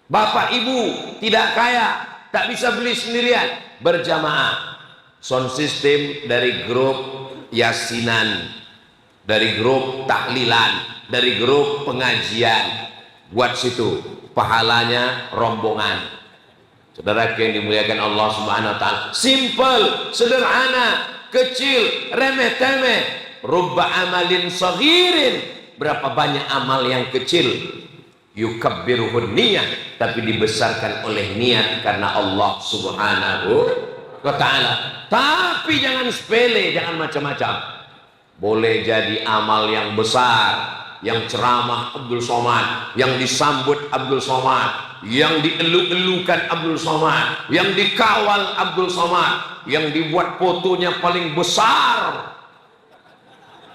Bapak ibu tidak kaya, tak bisa beli sendirian, berjamaah. Sound system dari grup yasinan, dari grup tahlilan, dari grup pengajian. Buat situ, pahalanya rombongan. Saudara yang dimuliakan Allah Subhanahu wa taala, simple, sederhana, kecil, remeh-temeh. Rubba amalin saghirin, berapa banyak amal yang kecil, yukabbiruhun niyah, tapi dibesarkan oleh niat karena Allah Subhanahu wa taala. Tapi jangan sepele, jangan macam-macam. Boleh jadi amal yang besar, yang ceramah Abdul Somad, yang disambut Abdul Somad, yang dieluk-elukan Abdul Somad, yang dikawal Abdul Somad, yang dibuat fotonya paling besar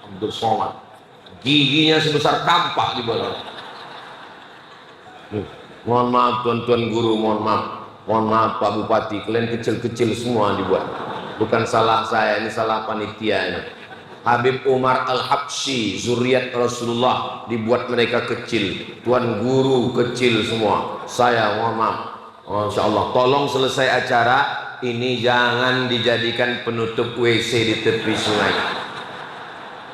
Abdul Somad, giginya sebesar kampak di bawah. Mohon maaf tuan-tuan guru, mohon maaf Pak Bupati, kalian kecil-kecil semua dibuat. Bukan salah saya, ini salah panitia ini. Habib Umar Al-Habsyi, zuriat Rasulullah, dibuat mereka kecil. Tuan guru kecil semua. Saya mohon maaf. Masya Allah, tolong selesai acara ini jangan dijadikan penutup WC di tepi sungai.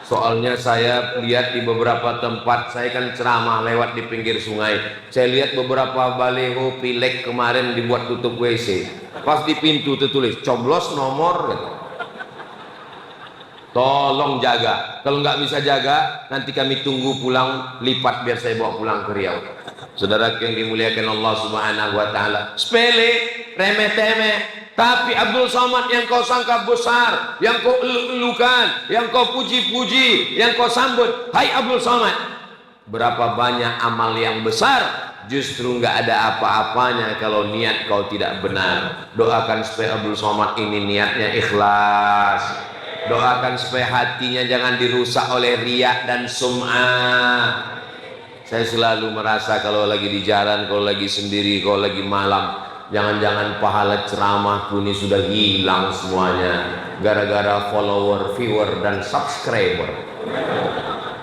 Soalnya saya lihat di beberapa tempat, saya kan ceramah lewat di pinggir sungai. Saya lihat beberapa baliho pilek kemarin dibuat tutup WC. Pas di pintu tertulis coblos nomor gitu. Tolong jaga. Kalau nggak bisa jaga, nanti kami tunggu pulang lipat biar saya bawa pulang ke Riau. Saudara yang dimuliakan Allah Subhanahu wa taala. Sepele, remeh-temeh. Tapi Abdul Somad yang kau sangka besar, yang kau eluk-elukan, yang kau puji-puji, yang kau sambut, hai Abdul Somad. Berapa banyak amal yang besar justru nggak ada apa-apanya kalau niat kau tidak benar. Doakan supaya Abdul Somad ini niatnya ikhlas. Doakan supaya hatinya jangan dirusak oleh riak dan sum'ah. Saya selalu merasa kalau lagi di jalan, kalau lagi sendiri, kalau lagi malam, jangan-jangan pahala ceramahku ini sudah hilang semuanya gara-gara follower, viewer, dan subscriber.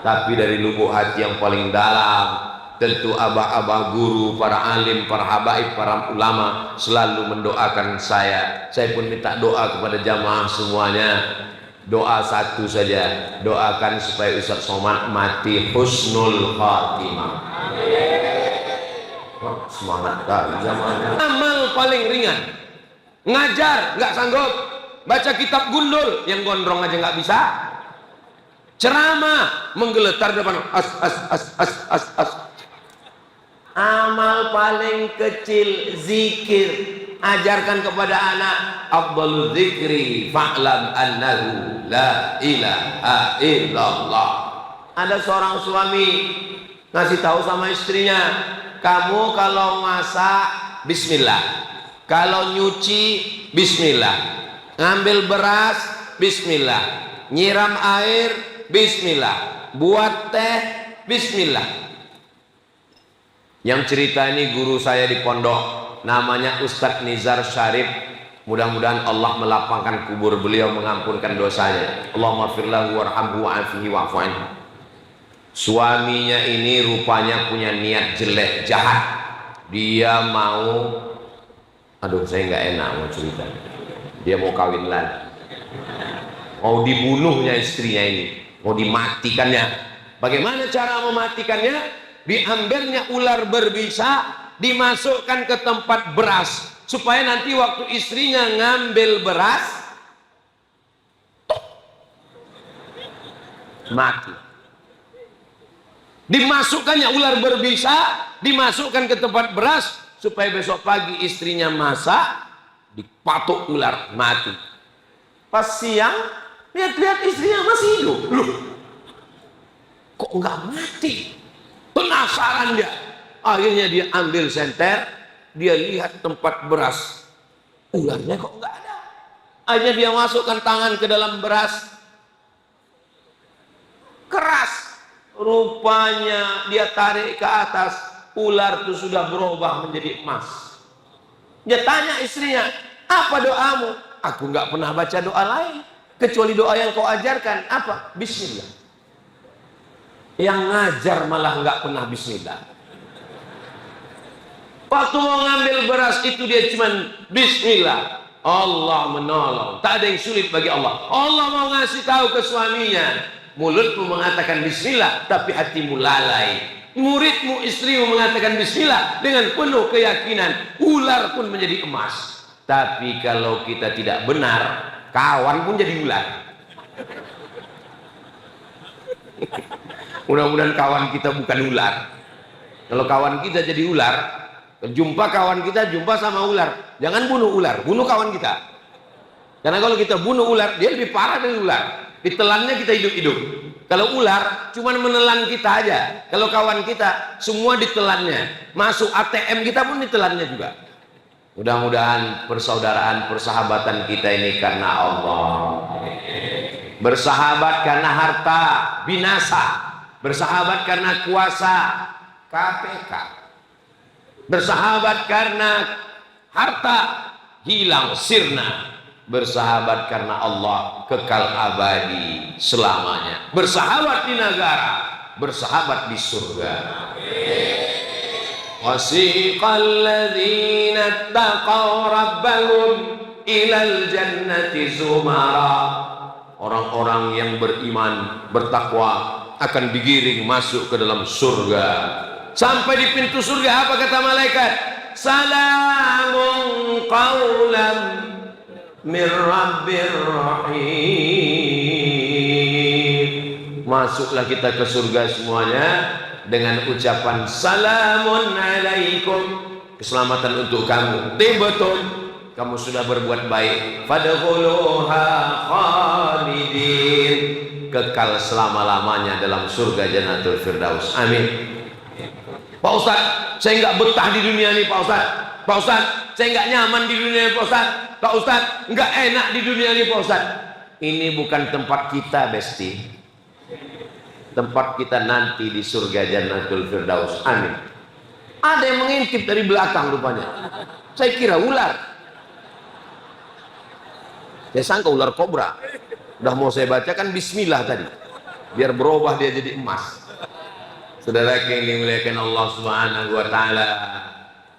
Tapi dari lubuk hati yang paling dalam, tentu abah-abah guru, para alim, para habaib, para ulama selalu mendoakan saya. Saya pun minta doa kepada jamaah semuanya. Doa satu saja, doakan supaya Ustaz Somad mati husnul khatimah. Oh, semangat kali jamaah. Amal paling ringan, ngajar nggak sanggup, baca kitab gundul yang gondrong aja nggak bisa, ceramah menggeletar depan as. Amal paling kecil zikir. Ajarkan kepada anak, afdhalul dzikri fa'lam annahu la ilaha illallah. Ada seorang suami ngasih tahu sama istrinya, kamu kalau masak bismillah, kalau nyuci bismillah, ngambil beras bismillah, nyiram air bismillah, buat teh bismillah. Yang cerita ini guru saya di pondok, namanya Ustadz Nizar Syarif. Mudah-mudahan Allah melapangkan kubur beliau, mengampunkan dosanya. Allahumma firlahu warhamhu wa'afihi wa'fu anhu. Suaminya ini rupanya punya niat jelek, jahat. Dia mau, aduh saya nggak enak mau cerita. Dia mau kawin lagi, mau dibunuhnya istrinya ini, mau dimatikannya. Bagaimana cara mematikannya? Diambilnya ular berbisa, dimasukkan ke tempat beras supaya nanti waktu istrinya ngambil beras mati. Dimasukkannya ular berbisa, dimasukkan ke tempat beras supaya besok pagi istrinya masak dipatuk ular, mati. Pas siang, lihat-lihat istrinya masih hidup. Loh, kok nggak mati? Penasaran dia. Akhirnya dia ambil senter, dia lihat tempat beras. Ularnya kok nggak ada. Akhirnya dia masukkan tangan ke dalam beras. Keras. Rupanya dia tarik ke atas, ular itu sudah berubah menjadi emas. Dia tanya istrinya, apa doamu? Aku nggak pernah baca doa lain kecuali doa yang kau ajarkan. Apa? Bismillah. Yang ngajar malah nggak pernah bismillah. Waktu mau ngambil beras itu dia cuman bismillah. Allah menolong. Tak ada yang sulit bagi Allah. Allah mau ngasih tahu ke suaminya, mulutmu mengatakan bismillah tapi hatimu lalai. Muridmu, istrimu mengatakan bismillah dengan penuh keyakinan, ular pun menjadi emas. Tapi kalau kita tidak benar, kawan pun jadi ular. Mudah-mudahan kawan kita bukan ular. Kalau kawan kita jadi ular, jumpa kawan kita, jumpa sama ular, jangan bunuh ular, bunuh kawan kita. Karena kalau kita bunuh ular, dia lebih parah dari ular. Ditelannya kita hidup-hidup. Kalau ular cuma menelan kita aja. Kalau kawan kita semua ditelannya. Masuk ATM kita pun ditelannya juga. Mudah-mudahan persaudaraan, persahabatan kita ini karena Allah. Bersahabat karena harta, binasa. Bersahabat karena kuasa, KPK. Bersahabat karena harta, hilang, sirna. Bersahabat karena Allah, kekal abadi selamanya. Bersahabat di negara, bersahabat di surga. Wasiqal ladzina taqaw rabbahum ilal jannati zumara. Orang-orang yang beriman, bertakwa akan digiring masuk ke dalam surga. Sampai di pintu surga apa kata malaikat? Salamun qaulam min rabbir rahim. Masuklah kita ke surga semuanya dengan ucapan salamun alaikum, keselamatan untuk kamu, tibtum, kamu sudah berbuat baik, fadkhuluha khalidin, kekal selama-lamanya dalam surga Jannatul Firdaus. Amin. Pak Ustaz, saya nggak betah di dunia ini Pak Ustaz. Pak Ustaz, saya nggak nyaman di dunia ini Pak Ustaz. Pak Ustaz, nggak enak di dunia ini Pak Ustaz. Ini bukan tempat kita, Besti. Tempat kita nanti di surga Jannatul Firdaus. Amin. Ada yang mengintip dari belakang rupanya. Saya kira ular. Saya sangka ular kobra. Udah mau saya bacakan bismillah tadi. Biar berubah dia jadi emas. Saudara yang dimuliakan Allah Subhanahu wa taala,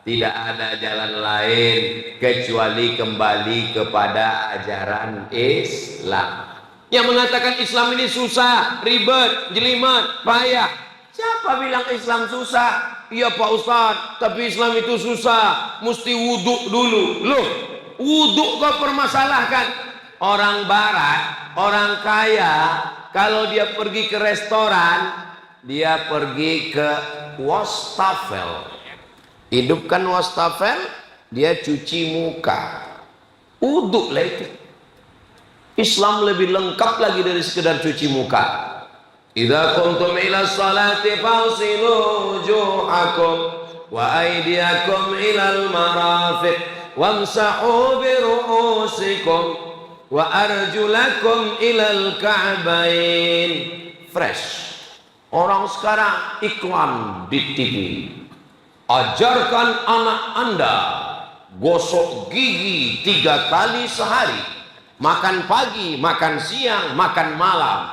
tidak ada jalan lain kecuali kembali kepada ajaran Islam. Yang mengatakan Islam ini susah, ribet, jelimet, payah. Siapa bilang Islam susah? Iya Pak Ustaz, tapi Islam itu susah, mesti wudhu dulu. Loh, wudhu kau permasalahkan? Orang barat, orang kaya, kalau dia pergi ke restoran, dia pergi ke wastafel. Hidupkan wastafel, dia cuci muka. Wudhu lah itu. Islam lebih lengkap lagi dari sekedar cuci muka. Idza qumtum ila sholati fawsilu wujuhakum wa aydiyakum ilal marafiq wamsahu bi ru'usikum wa arjulakum ilal ka'bain. Fresh. Orang sekarang iklan di TV. Ajarkan anak Anda gosok gigi 3 kali sehari. Makan pagi, makan siang, makan malam.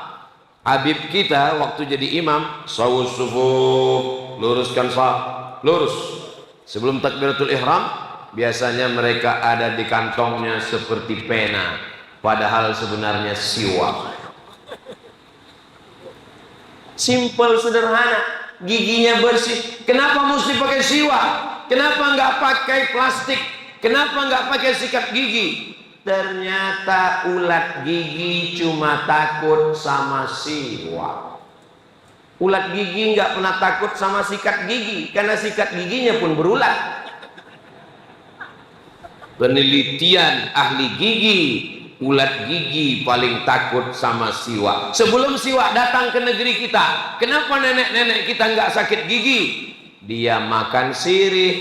Habib kita waktu jadi imam, shawus subuh, luruskan saf, lurus. Sebelum takbiratul ihram, biasanya mereka ada di kantongnya seperti pena, padahal sebenarnya siwak. Simple, sederhana, giginya bersih. Kenapa mesti pakai siwak? Kenapa nggak pakai plastik? Kenapa nggak pakai sikat gigi? Ternyata ulat gigi cuma takut sama siwak. Ulat gigi nggak pernah takut sama sikat gigi, karena sikat giginya pun berulat. Penelitian ahli gigi, ulat gigi paling takut sama siwak. Sebelum siwak datang ke negeri kita, kenapa nenek-nenek kita nggak sakit gigi? Dia makan sirih,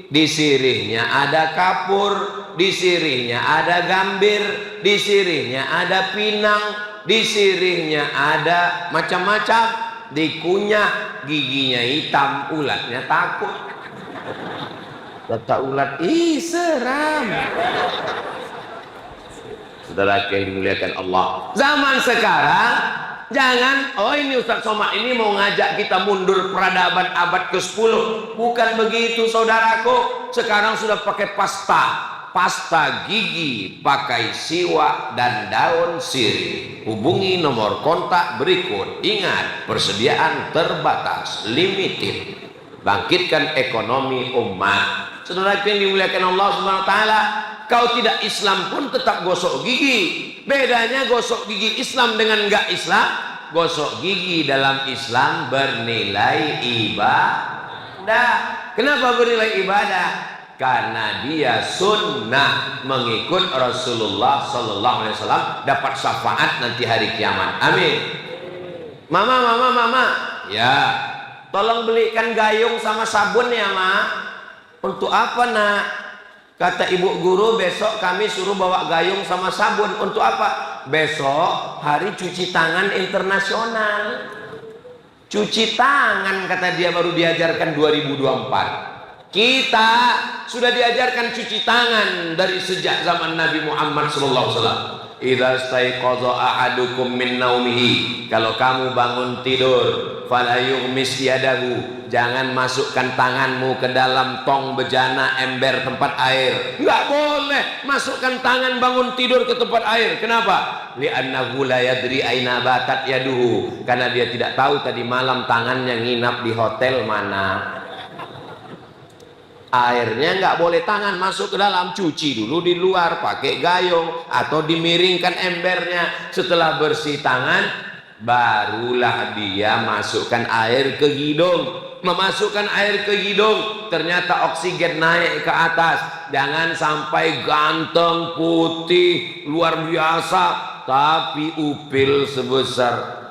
di sirihnya ada kapur, di sirihnya ada gambir, di sirihnya ada pinang, di sirihnya ada macam-macam, dikunyah, giginya hitam, ulatnya takut. Kata ulat, ih seram. Saudara yang dimuliakan Allah, zaman sekarang jangan, oh ini Ustaz Somad ini mau ngajak kita mundur peradaban abad ke-10. Bukan begitu saudaraku. Sekarang sudah pakai pasta gigi, pakai siwak dan daun sirih. Hubungi nomor kontak berikut. Ingat, persediaan terbatas, limited. Bangkitkan ekonomi umat. Saudara yang dimuliakan Allah Subhanahu wa taala, kau tidak Islam pun tetap gosok gigi. Bedanya gosok gigi Islam dengan enggak Islam, gosok gigi dalam Islam bernilai ibadah. Kenapa bernilai ibadah? Karena dia sunnah, mengikut Rasulullah sallallahu alaihi wasallam, dapat syafaat nanti hari kiamat. Amin. Mama, ya, tolong belikan gayung sama sabun ya, Ma. Untuk apa, Nak? Kata ibu guru, besok kami suruh bawa gayung sama sabun. Untuk apa? Besok hari cuci tangan internasional. Cuci tangan, kata dia, baru diajarkan 2024. Kita sudah diajarkan cuci tangan dari sejak zaman Nabi Muhammad SAW. Idza staiqadha ahadukum min naumihi, kalau kamu bangun tidur, fala yughmis yadahu, jangan masukkan tanganmu ke dalam tong bejana ember tempat air. Enggak boleh masukkan tangan bangun tidur ke tempat air. Kenapa? Li'annahu la yadri aina batat yaduhu, karena dia tidak tahu tadi malam tangannya nginap di hotel mana. Airnya nggak boleh tangan masuk ke dalam, cuci dulu di luar pakai gayung atau dimiringkan embernya. Setelah bersih tangan, barulah dia masukkan air ke hidung. Memasukkan air ke hidung, ternyata oksigen naik ke atas. Jangan sampai ganteng, putih, luar biasa, tapi upil sebesar.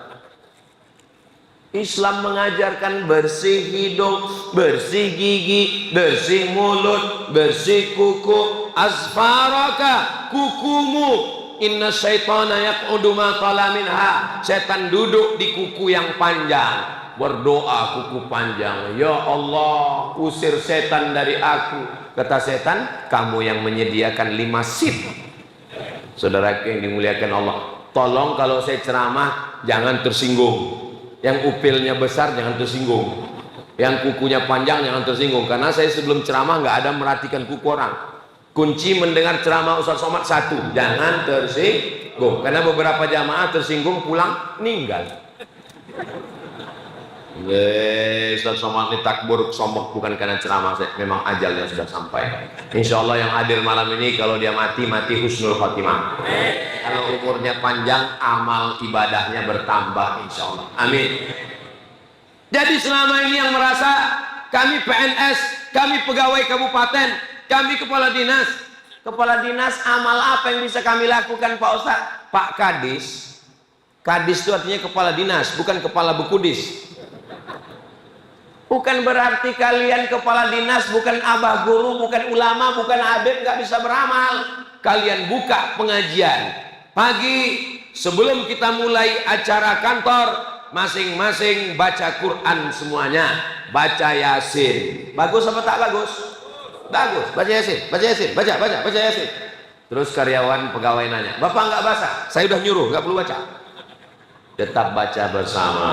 Islam mengajarkan bersih hidung, bersih gigi, bersih mulut, bersih kuku. Asfaraka, kukumu. Inna syaitana yaq'udu ma tala minha. Setan duduk di kuku yang panjang. Berdoa kuku panjang, ya Allah, usir setan dari aku. Kata setan, kamu yang menyediakan 5 sip. Saudara yang dimuliakan Allah, tolong kalau saya ceramah jangan tersinggung. Yang upilnya besar jangan tersinggung, yang kukunya panjang jangan tersinggung. Karena saya sebelum ceramah nggak ada merhatikan kuku orang. Kunci mendengar ceramah Ustaz Somad satu, jangan tersinggung. Karena beberapa jamaah tersinggung pulang meninggal. Ustaz Somad ini takbur sombong bukan karena ceramah saya, memang ajalnya sudah sampai. Insya Allah yang hadir malam ini kalau dia mati husnul khotimah. Kalau umurnya panjang, amal ibadahnya bertambah insya Allah. Amin. Jadi selama ini yang merasa kami PNS, kami pegawai kabupaten, kami kepala dinas, amal apa yang bisa kami lakukan Pak Ustaz? Pak Kadis. Kadis itu artinya kepala dinas, bukan kepala bekudis. Bukan berarti kalian kepala dinas, bukan abah guru, bukan ulama, bukan habib, nggak bisa beramal. Kalian buka pengajian pagi sebelum kita mulai acara kantor, masing-masing baca Quran semuanya, baca Yasin. Bagus apa tak bagus? Bagus. Baca Yasin, baca Yasin. Terus karyawan pegawai nanya, Bapak nggak baca? Saya udah nyuruh, nggak perlu baca. Tetap baca bersama.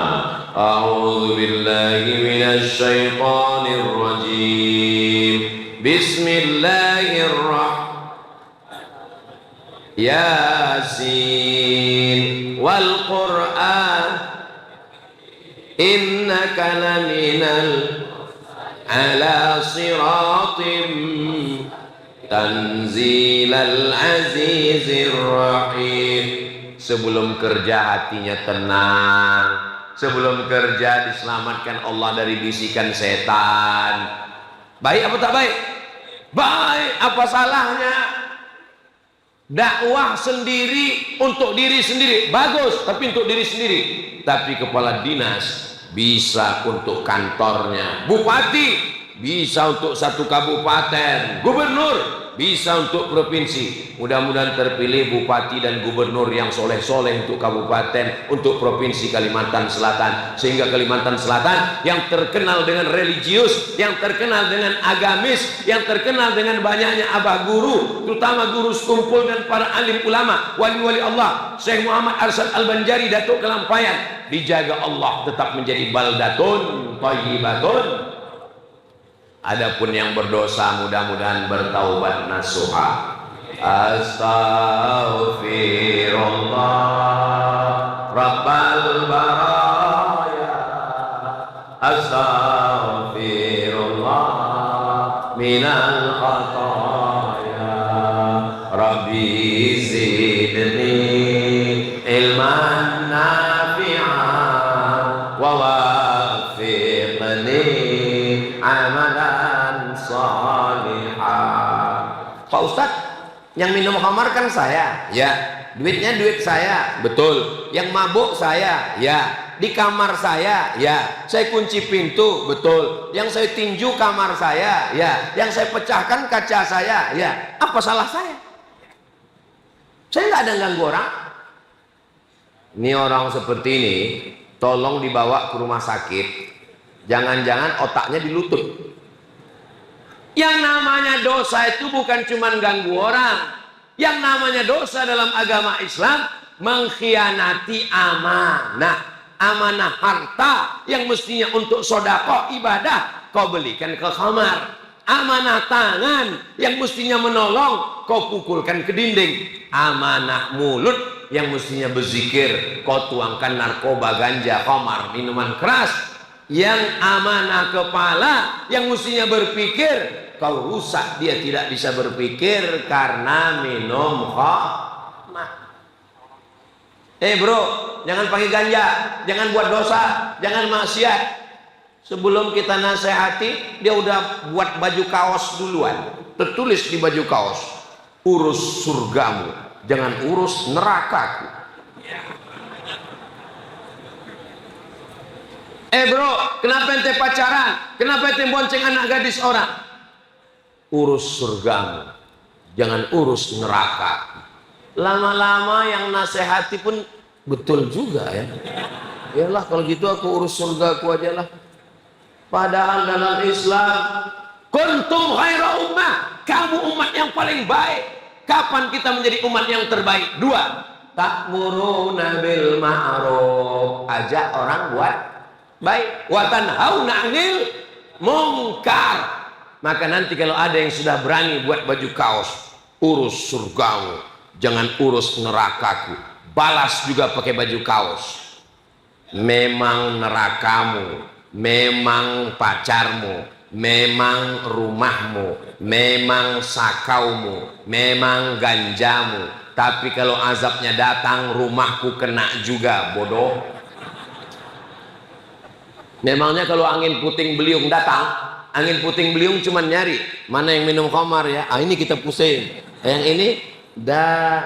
A'udzu billahi minasy syaithanir rajim. Bismillahirrahmanirrahim. Yasin wal Qur'an innaka laminal ala siratim tanzilal azizir rahim. Sebelum kerja hatinya tenang, sebelum kerja diselamatkan Allah dari bisikan setan. Baik apa tak baik? Baik, apa salahnya? Dakwah sendiri untuk diri sendiri bagus, tapi untuk diri sendiri. Tapi kepala dinas bisa untuk kantornya, bupati bisa untuk satu kabupaten, gubernur bisa untuk provinsi. Mudah-mudahan terpilih bupati dan gubernur yang soleh-soleh untuk kabupaten, untuk provinsi Kalimantan Selatan, sehingga Kalimantan Selatan yang terkenal dengan religius, yang terkenal dengan agamis, yang terkenal dengan banyaknya abah guru, terutama guru sekumpul dan para alim ulama, wali-wali Allah, Syekh Muhammad Arsad Al-Banjari, Datuk Kelampayan, dijaga Allah tetap menjadi baldatun thayyibatun. Adapun yang berdosa mudah-mudahan bertaubat nasuha. Astaghfirullah Rabbal baraya, astaghfirullah minal khataya, Rabbi zidni ilman nafi'an wa wafiqni amalan salihah. Pak Ustadz, yang minum khamar kan saya, ya. Duitnya duit saya, betul. Yang mabuk saya, ya. Di kamar saya, ya. Saya kunci pintu, betul. Yang saya tinju kamar saya, ya. Yang saya pecahkan kaca saya, ya. Apa salah saya? Saya nggak ada ganggu orang. Ini orang seperti ini, tolong dibawa ke rumah sakit. Jangan-jangan otaknya dilutut. Yang namanya dosa itu bukan cuma ganggu orang. Yang namanya dosa dalam agama Islam mengkhianati amanah. Amanah harta yang mestinya untuk sedekah ibadah, kau belikan ke khamar. Amanah tangan yang mestinya menolong, kau pukulkan ke dinding. Amanah mulut yang mestinya berzikir, kau tuangkan narkoba, ganja, khamar, minuman keras. Yang amanah kepala yang mestinya berpikir, kau rusak, dia tidak bisa berpikir karena minum khamar. Bro, jangan pakai ganja, jangan buat dosa, jangan maksiat. Sebelum kita nasihati, dia udah buat baju kaos duluan. Tertulis di baju kaos, urus surgamu, jangan urus nerakaku. Bro, kenapa ente pacaran? Kenapa ente bonceng anak gadis orang? Urus surgamu, jangan urus neraka. Lama-lama yang nasihati pun betul juga ya. Yalah kalau gitu aku urus surgaku aja lah. Padahal dalam Islam, kuntum khaira ummah, kamu umat yang paling baik. Kapan kita menjadi umat yang terbaik? Dua, ta'muruna bil ma'ruf, ajak orang buat baik, wa tanhauna 'anil munkar. Maka nanti kalau ada yang sudah berani buat baju kaos, urus surgamu, jangan urus nerakaku, balas juga pakai baju kaos. Memang nerakamu, memang pacarmu, memang rumahmu, memang sakaumu, memang ganjamu. Tapi kalau azabnya datang, rumahku kena juga, bodoh. Memangnya kalau angin puting beliung datang, angin puting beliung cuma nyari mana yang minum khamar ya, ini kita pusing, yang ini dah.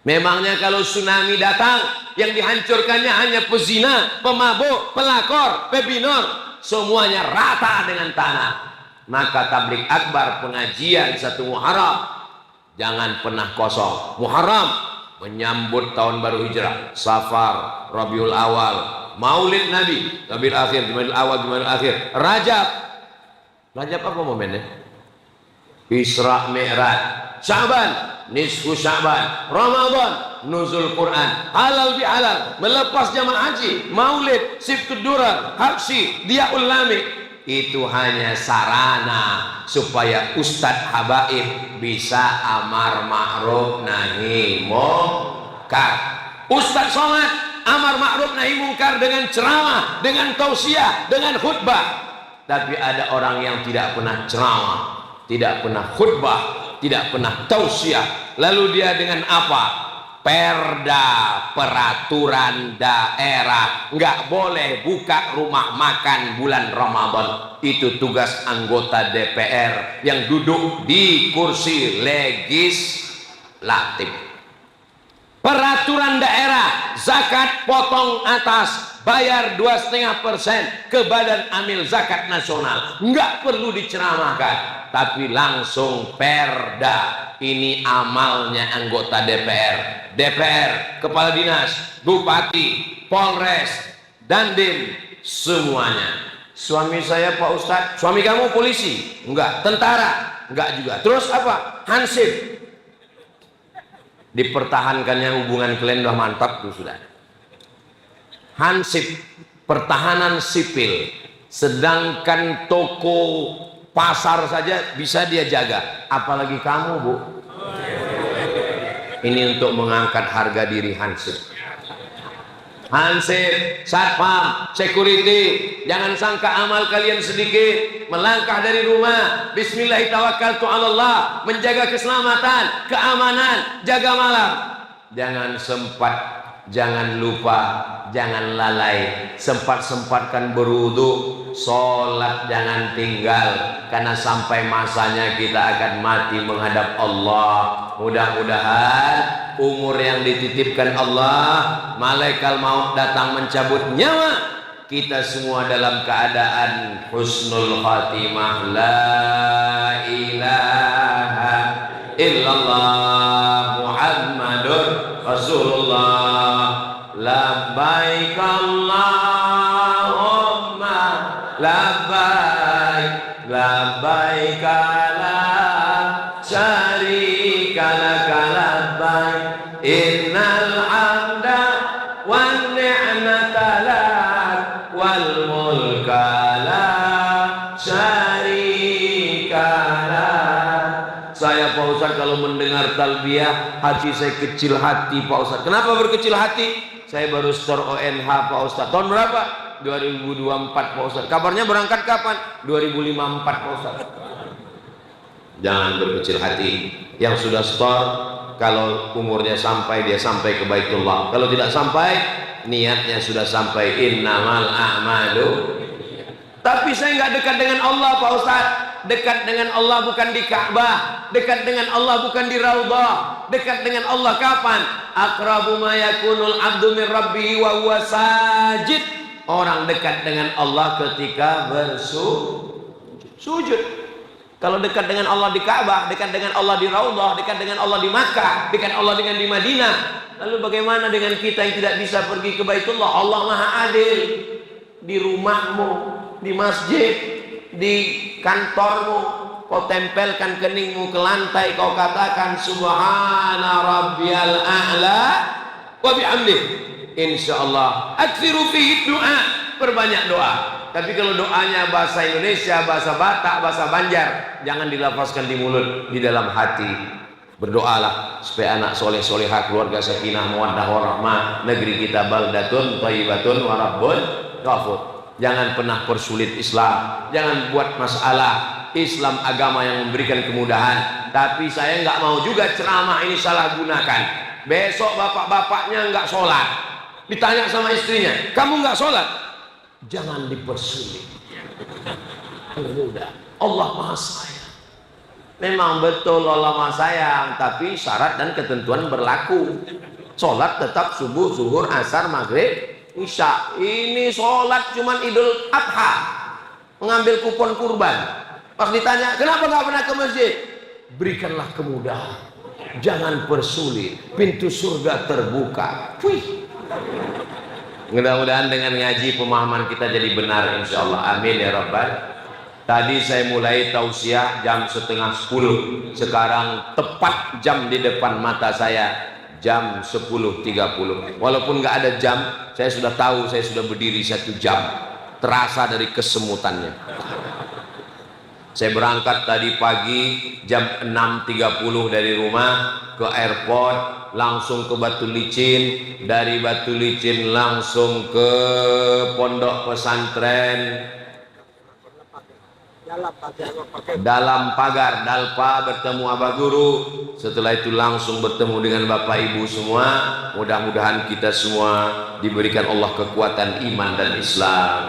Memangnya kalau tsunami datang, yang dihancurkannya hanya pezina, pemabuk, pelakor, pebinor, semuanya rata dengan tanah. Maka tabligh akbar, pengajian satu Muharram, jangan pernah kosong. Muharram menyambut tahun baru hijrah, Safar, Rabiul Awal, Maulid Nabi, Rabiul Akhir, Jumadil Awal, Jumadil Akhir, Rajab. Rajab apa momennya? Isra Mi'raj, Sya'ban, nisfu Sya'ban, Ramadan, nuzul Quran, halal bihalal, melepas jamaah haji, Maulid, Sibtud Durar, Habsyi, Diyaul Lami. Itu hanya sarana supaya Ustadz Habaib bisa amar ma'ruf nahi munkar. Ustadz sholat amar ma'ruf nahi munkar dengan ceramah, dengan tausiah, dengan khutbah. Tapi ada orang yang tidak pernah ceramah, tidak pernah khutbah, tidak pernah tausiah. Lalu dia dengan apa? perda, peraturan daerah. Nggak boleh buka rumah makan bulan Ramadan. Itu tugas anggota DPR yang duduk di kursi legislatif. Peraturan daerah, zakat potong atas, bayar 2,5% ke Badan Amil Zakat Nasional. Nggak perlu diceramahkan, tapi langsung perda. Ini amalnya anggota DPR. DPR, kepala dinas, bupati, polres, dandim, semuanya. Suami saya Pak Ustadz. Suami kamu polisi? Enggak. Tentara? Enggak juga. Terus apa? Hansip. Dipertahankannya hubungan kalian udah mantap tuh sudah. Hansip, pertahanan sipil. Sedangkan toko pasar saja bisa dia jaga, apalagi kamu, Bu. Ini untuk mengangkat harga diri Hansip. Hansip, satpam, security, jangan sangka amal kalian sedikit. Melangkah dari rumah, bismillahirrahmanirrahim, menjaga keselamatan, keamanan, jaga malam. Jangan sempat, jangan lupa, jangan lalai. Sempat-sempatkan berwudu, sholat jangan tinggal, karena sampai masanya kita akan mati menghadap Allah. Mudah-mudahan umur yang dititipkan Allah, malaikat maut datang mencabut nyawa, kita semua dalam keadaan husnul khatimah. La ilaha illallah Muhammadur Rasulullah. Labbaik Allahumma labbaik, labbaik la syarika laka labbaik, innal hamda wan ni'mata lak wal mulka la syarika lak. Saya Pak Ustaz kalau mendengar talbiyah, hati saya kecil hati Pak Ustaz. Kenapa berkecil hati? Saya baru store ONH Pak Ustaz. Tahun berapa? 2024 Pak Ustaz. Kabarnya berangkat kapan? 2054 Pak Ustaz. Jangan berkecil hati. Yang sudah store, kalau umurnya sampai, dia sampai ke Baitullah. Kalau tidak sampai, niatnya sudah sampai. Innamal a'malu. Tapi saya nggak dekat dengan Allah Pak Ustaz. Dekat dengan Allah bukan di Ka'bah, dekat dengan Allah bukan di Raudhah. Dekat dengan Allah kapan? Aqrabu ma yakunul abdu min rabbihi wa huwa sajid. Orang dekat dengan Allah ketika bersujud. Kalau dekat dengan Allah di Ka'bah, dekat dengan Allah di Raudhah, dekat dengan Allah di Makkah, dekat Allah dengan di Madinah. Lalu bagaimana dengan kita yang tidak bisa pergi ke Baitullah? Allah Maha Adil. Di rumahmu, di masjid, di kantormu, kau tempelkan keningmu ke lantai, kau katakan subhana rabbiyal a'la wa bihamdih. Insyaallah aktsiru fihi doa, perbanyak doa. Tapi kalau doanya bahasa Indonesia, bahasa Batak, bahasa Banjar, jangan dilafazkan di mulut, di dalam hati. Berdoalah supaya anak soleh solehah, keluarga sakinah mawaddah warahmah, negeri kita baldatun thayyibatun wa rabbun ghafur. Jangan pernah persulit Islam, jangan buat masalah. Islam agama yang memberikan kemudahan. Tapi saya nggak mau juga ceramah ini salah gunakan. Besok bapak-bapaknya nggak sholat, ditanya sama istrinya, kamu nggak sholat? Jangan dipersulit. Mudah. Allah Maha Sayang. Memang betul Allah Maha Sayang, tapi syarat dan ketentuan berlaku. Sholat tetap subuh, zuhur, asar, maghrib, isya. Ini sholat cuman Idul Adha, mengambil kupon kurban. Pas ditanya kenapa nggak pernah ke masjid, berikanlah kemudahan, jangan persulit, pintu surga terbuka. Wih. Mudah-mudahan dengan ngaji pemahaman kita jadi benar insyaallah. Amin ya rabbal. Tadi saya mulai tausiah jam 9:30, sekarang tepat jam di depan mata saya jam 10.30. Walaupun nggak ada jam, saya sudah tahu saya sudah berdiri 1 jam. Terasa dari kesemutannya. Saya berangkat tadi pagi jam 6.30 dari rumah ke airport, langsung ke Batu Licin, dari Batu Licin langsung ke pondok pesantren dalam pagar dalpa bertemu Abah Guru, setelah itu langsung bertemu dengan Bapak Ibu semua. Mudah-mudahan kita semua diberikan Allah kekuatan iman dan Islam.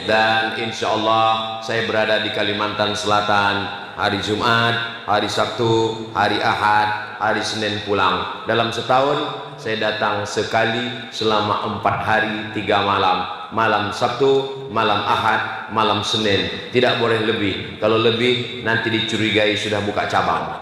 Dan insya Allah saya berada di Kalimantan Selatan hari Jumat, hari Sabtu, hari Ahad, hari Senin pulang. Dalam setahun saya datang sekali selama 4 hari 3 malam. Malam Sabtu, malam Ahad, malam Senin. Tidak boleh lebih. Kalau lebih nanti dicurigai sudah buka cabang.